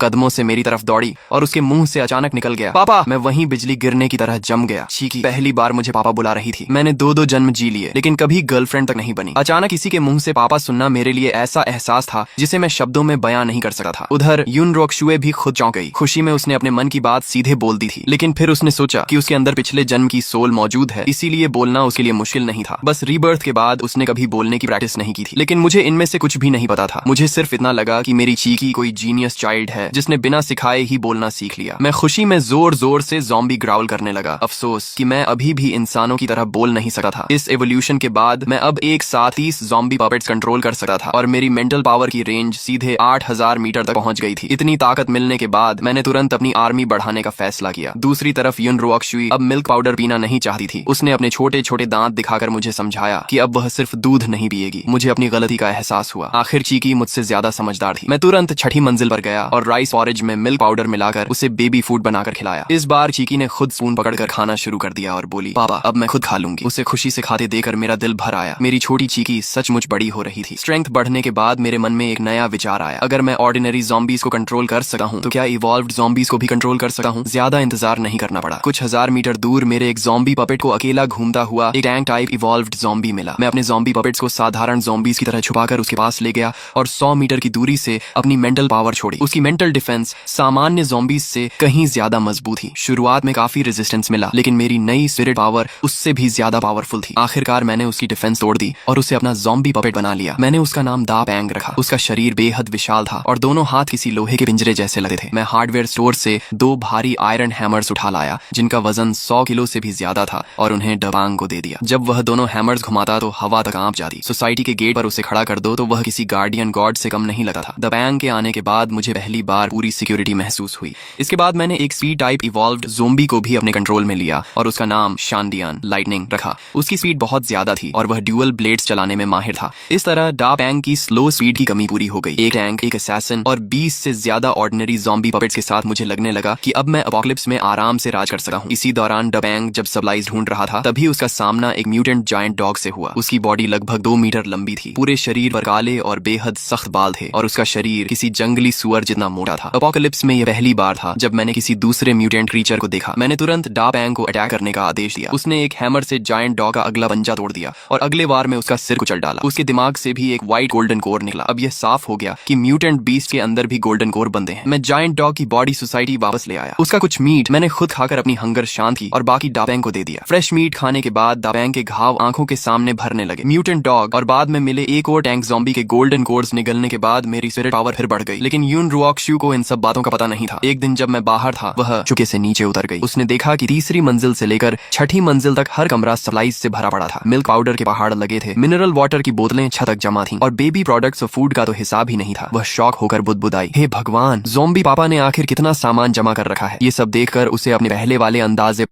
कदमों से मेरी तरफ दौड़ी और उसके मुंह से अचानक निकल गया, पापा। मैं वहीं बिजली गिरने की तरह जम गया। चीकी पहली बार मुझे पापा बुला रही थी। मैंने दो जन्म जी लिए लेकिन कभी गर्लफ्रेंड तक नहीं बनी। अचानक किसी के मुंह से पापा सुनना मेरे लिए ऐसा एहसास था जिसे मैं शब्दों में बयां नहीं कर सकता था। उधर युन रुओक्शुए भी खुद चौंक गई। खुशी में उसने अपने मन की बात सीधे बोल दी थी, लेकिन फिर उसने सोचा कि उसके अंदर पिछले जन्म की सोल मौजूद है, इसीलिए बोलना उसके लिए मुश्किल नहीं था। बस रीबर्थ के बाद उसने कभी बोलने की प्रैक्टिस नहीं की थी। लेकिन मुझे इनमें से कुछ भी नहीं पता था। मुझे सिर्फ इतना लगा कि मेरी चीकी कोई जीनियस चाइल्ड है जिसने बिना सिखाए ही बोलना सीख लिया। मैं खुशी में जोर जोर से ज़ॉम्बी ग्राउल करने लगा। अफसोस कि मैं अभी भी इंसानों की तरह बोल नहीं सकता था। इस एवोल्यूशन के बाद मैं अब एक साथ 30 ज़ॉम्बी पपेट्स कंट्रोल कर सकता था और मेरी मेंटल पावर की रेंज सीधे 8000 मीटर तक पहुंच गई थी। इतनी ताकत मिलने के बाद मैंने तुरंत अपनी आर्मी बढ़ाने का फैसला किया। दूसरी तरफ युन रुओक्शु अब मिल्क पाउडर पीना नहीं चाहती थी। उसने अपने छोटे छोटे दांत दिखाकर मुझे समझाया कि अब वह सिर्फ दूध नहीं पिएगी। मुझे अपनी गलती का एहसास हुआ। आखिर चीकी मुझसे ज्यादा समझदार थी। मैं तुरंत छठी मंजिल पर गया और राइस पॉरेज में मिल्क पाउडर मिलाकर उसे बेबी फूड बनाकर खिलाया। इस बार चीकी ने खुद स्पून पकड़कर खाना शुरू कर दिया और बोली, पापा अब मैं खुद खा लूंगी। उसे खुशी से खाते देकर मेरा दिल भर आया। मेरी छोटी चीकी सचमुच बड़ी हो रही थी। स्ट्रेंथ बढ़ने के बाद मेरे मन में एक नया विचार आया। अगर मैं ऑर्डिनरी ज़ॉम्बीज को कंट्रोल कर सका हूँ तो क्या इवॉल्व्ड ज़ॉम्बीज को भी कंट्रोल कर सका हूँ। ज्यादा इंतजार नहीं करना पड़ा। कुछ हजार मीटर दूर मेरे एक ज़ॉम्बी पपेट को अकेला घूमता हुआ एक टैंक टाइप इवॉल्व्ड ज़ॉम्बी मिला। मैं अपने ज़ॉम्बी पपेट्स को साधारण ज़ॉम्बीज की तरह छुपाकर उसके पास ले गया और 100 मीटर की दूरी से अपनी मेंटल पावर छोड़ी। उसकी मेंटल डिफेंस सामान्य ज़ॉम्बीज से कहीं ज्यादा मजबूत थी। शुरुआत में काफी रेजिस्टेंस मिला लेकिन मेरी नई स्पिरिट पावर उससे भी ज्यादा पावरफुल थी। आखिरकार मैंने उसकी डिफेंस तोड़ दी और उसे अपना ज़ॉम्बी पपेट बना लिया। मैंने उसका नाम दा बैंग रखा। उसका शरीर बेहद विशाल था और दोनों हाथ किसी लोहे के पिंजरे जैसे लगे थे। मैं हार्डवेयर स्टोर से 2 भारी आयरन हैमर्स उठा लाया जिनका वजन 100 किलो से भी ज्यादा था और उन्हें डबांग को दे दिया। जब वह दोनों हैमर्स घुमाता तो हवा तक कांप जाती। सोसाइटी के गेट पर उसे खड़ा कर दो तो वह किसी गार्डियन गॉड से कम नहीं लगता था। डबांग के आने के बाद मुझे पहली बार पूरी सिक्योरिटी महसूस हुई। इसके बाद मैंने एक स्पीड टाइप इवॉल्व्ड ज़ोंबी को भी अपने कंट्रोल में लिया और उसका नाम शांडियन लाइटनिंग रखा। उसकी स्पीड बहुत ज्यादा थी और वह ड्यूअल ब्लेड्स चलाने में माहिर था। इस तरह डा बैंग की स्लो स्पीड की कमी पूरी हो गई। एक टैंक, एक असैसिन और 20 से ज्यादा ऑर्डिनरी ज़ॉम्बी पपेट्स के साथ मुझे लगने लगा कि अब मैं अपोकलिप्स में आराम से राज कर सका हूँ। इसी दौरान डबैंग जब सप्लाईज ढूंढ रहा था तभी उसका सामना एक म्यूटेंट जायंट डॉग से हुआ। उसकी बॉडी लगभग 2 मीटर लंबी थी। पूरे शरीर पर काले और बेहद सख्त बाल थे और उसका शरीर किसी जंगली सुअर जितना मोटा था। अपोकलिप्स में यह पहली बार था जब मैंने किसी दूसरे म्यूटेंट क्रीचर को देखा। मैंने तुरंत डा बैंग को अटैक करने का आदेश दिया। उसने एक हैमर से जायंट डॉग का अगला पंजा तोड़ दिया और अगले वार में उसका सिर कुचल डाला। उसके दिमाग से भी एक व्हाइट गोल्डन कोर निकला। अब यह साफ हो गया कि म्यूटेंट बीस्ट के अंदर भी गोल्डन कोर बंधे हैं। मैं जायंट डॉग की बॉडी सोसाइटी वापस ले आया। उसका कुछ मीट मैंने खुद खाकर अपनी हंगर शांत की और बाकी डाबैंग को दे दिया। फ्रेश मीट खाने के बाद डाबैंग के घाव आंखों के सामने भरने लगे। म्यूटेंट डॉग और बाद में मिले एक और टैंक ज़ॉम्बी के गोल्डन कोर्स निगलने के बाद मेरी स्पिरिट पावर फिर बढ़ गई। लेकिन युन रुओक्शु को इन सब बातों का पता नहीं था। एक दिन जब मैं बाहर था वह चुके से नीचे उतर गई। उसने देखा कि तीसरी मंजिल से लेकर छठी मंजिल तक हर कमरा सप्लाईज से भरा पड़ा था। मिल्क पाउडर के पहाड़ लगे थे। मिनरल वाटर की बोतलें छत तक जमा थीं और बेबी प्रोडक्ट्स और फूड का तो हिसाब ही नहीं था। वह शॉक होकर बुदबुदाई, हे भगवान, ज़ॉम्बी पापा ने आखिर कितना सामान जमा कर रखा है। ये सब देखकर उसे अपने पहले वाले अंदाजे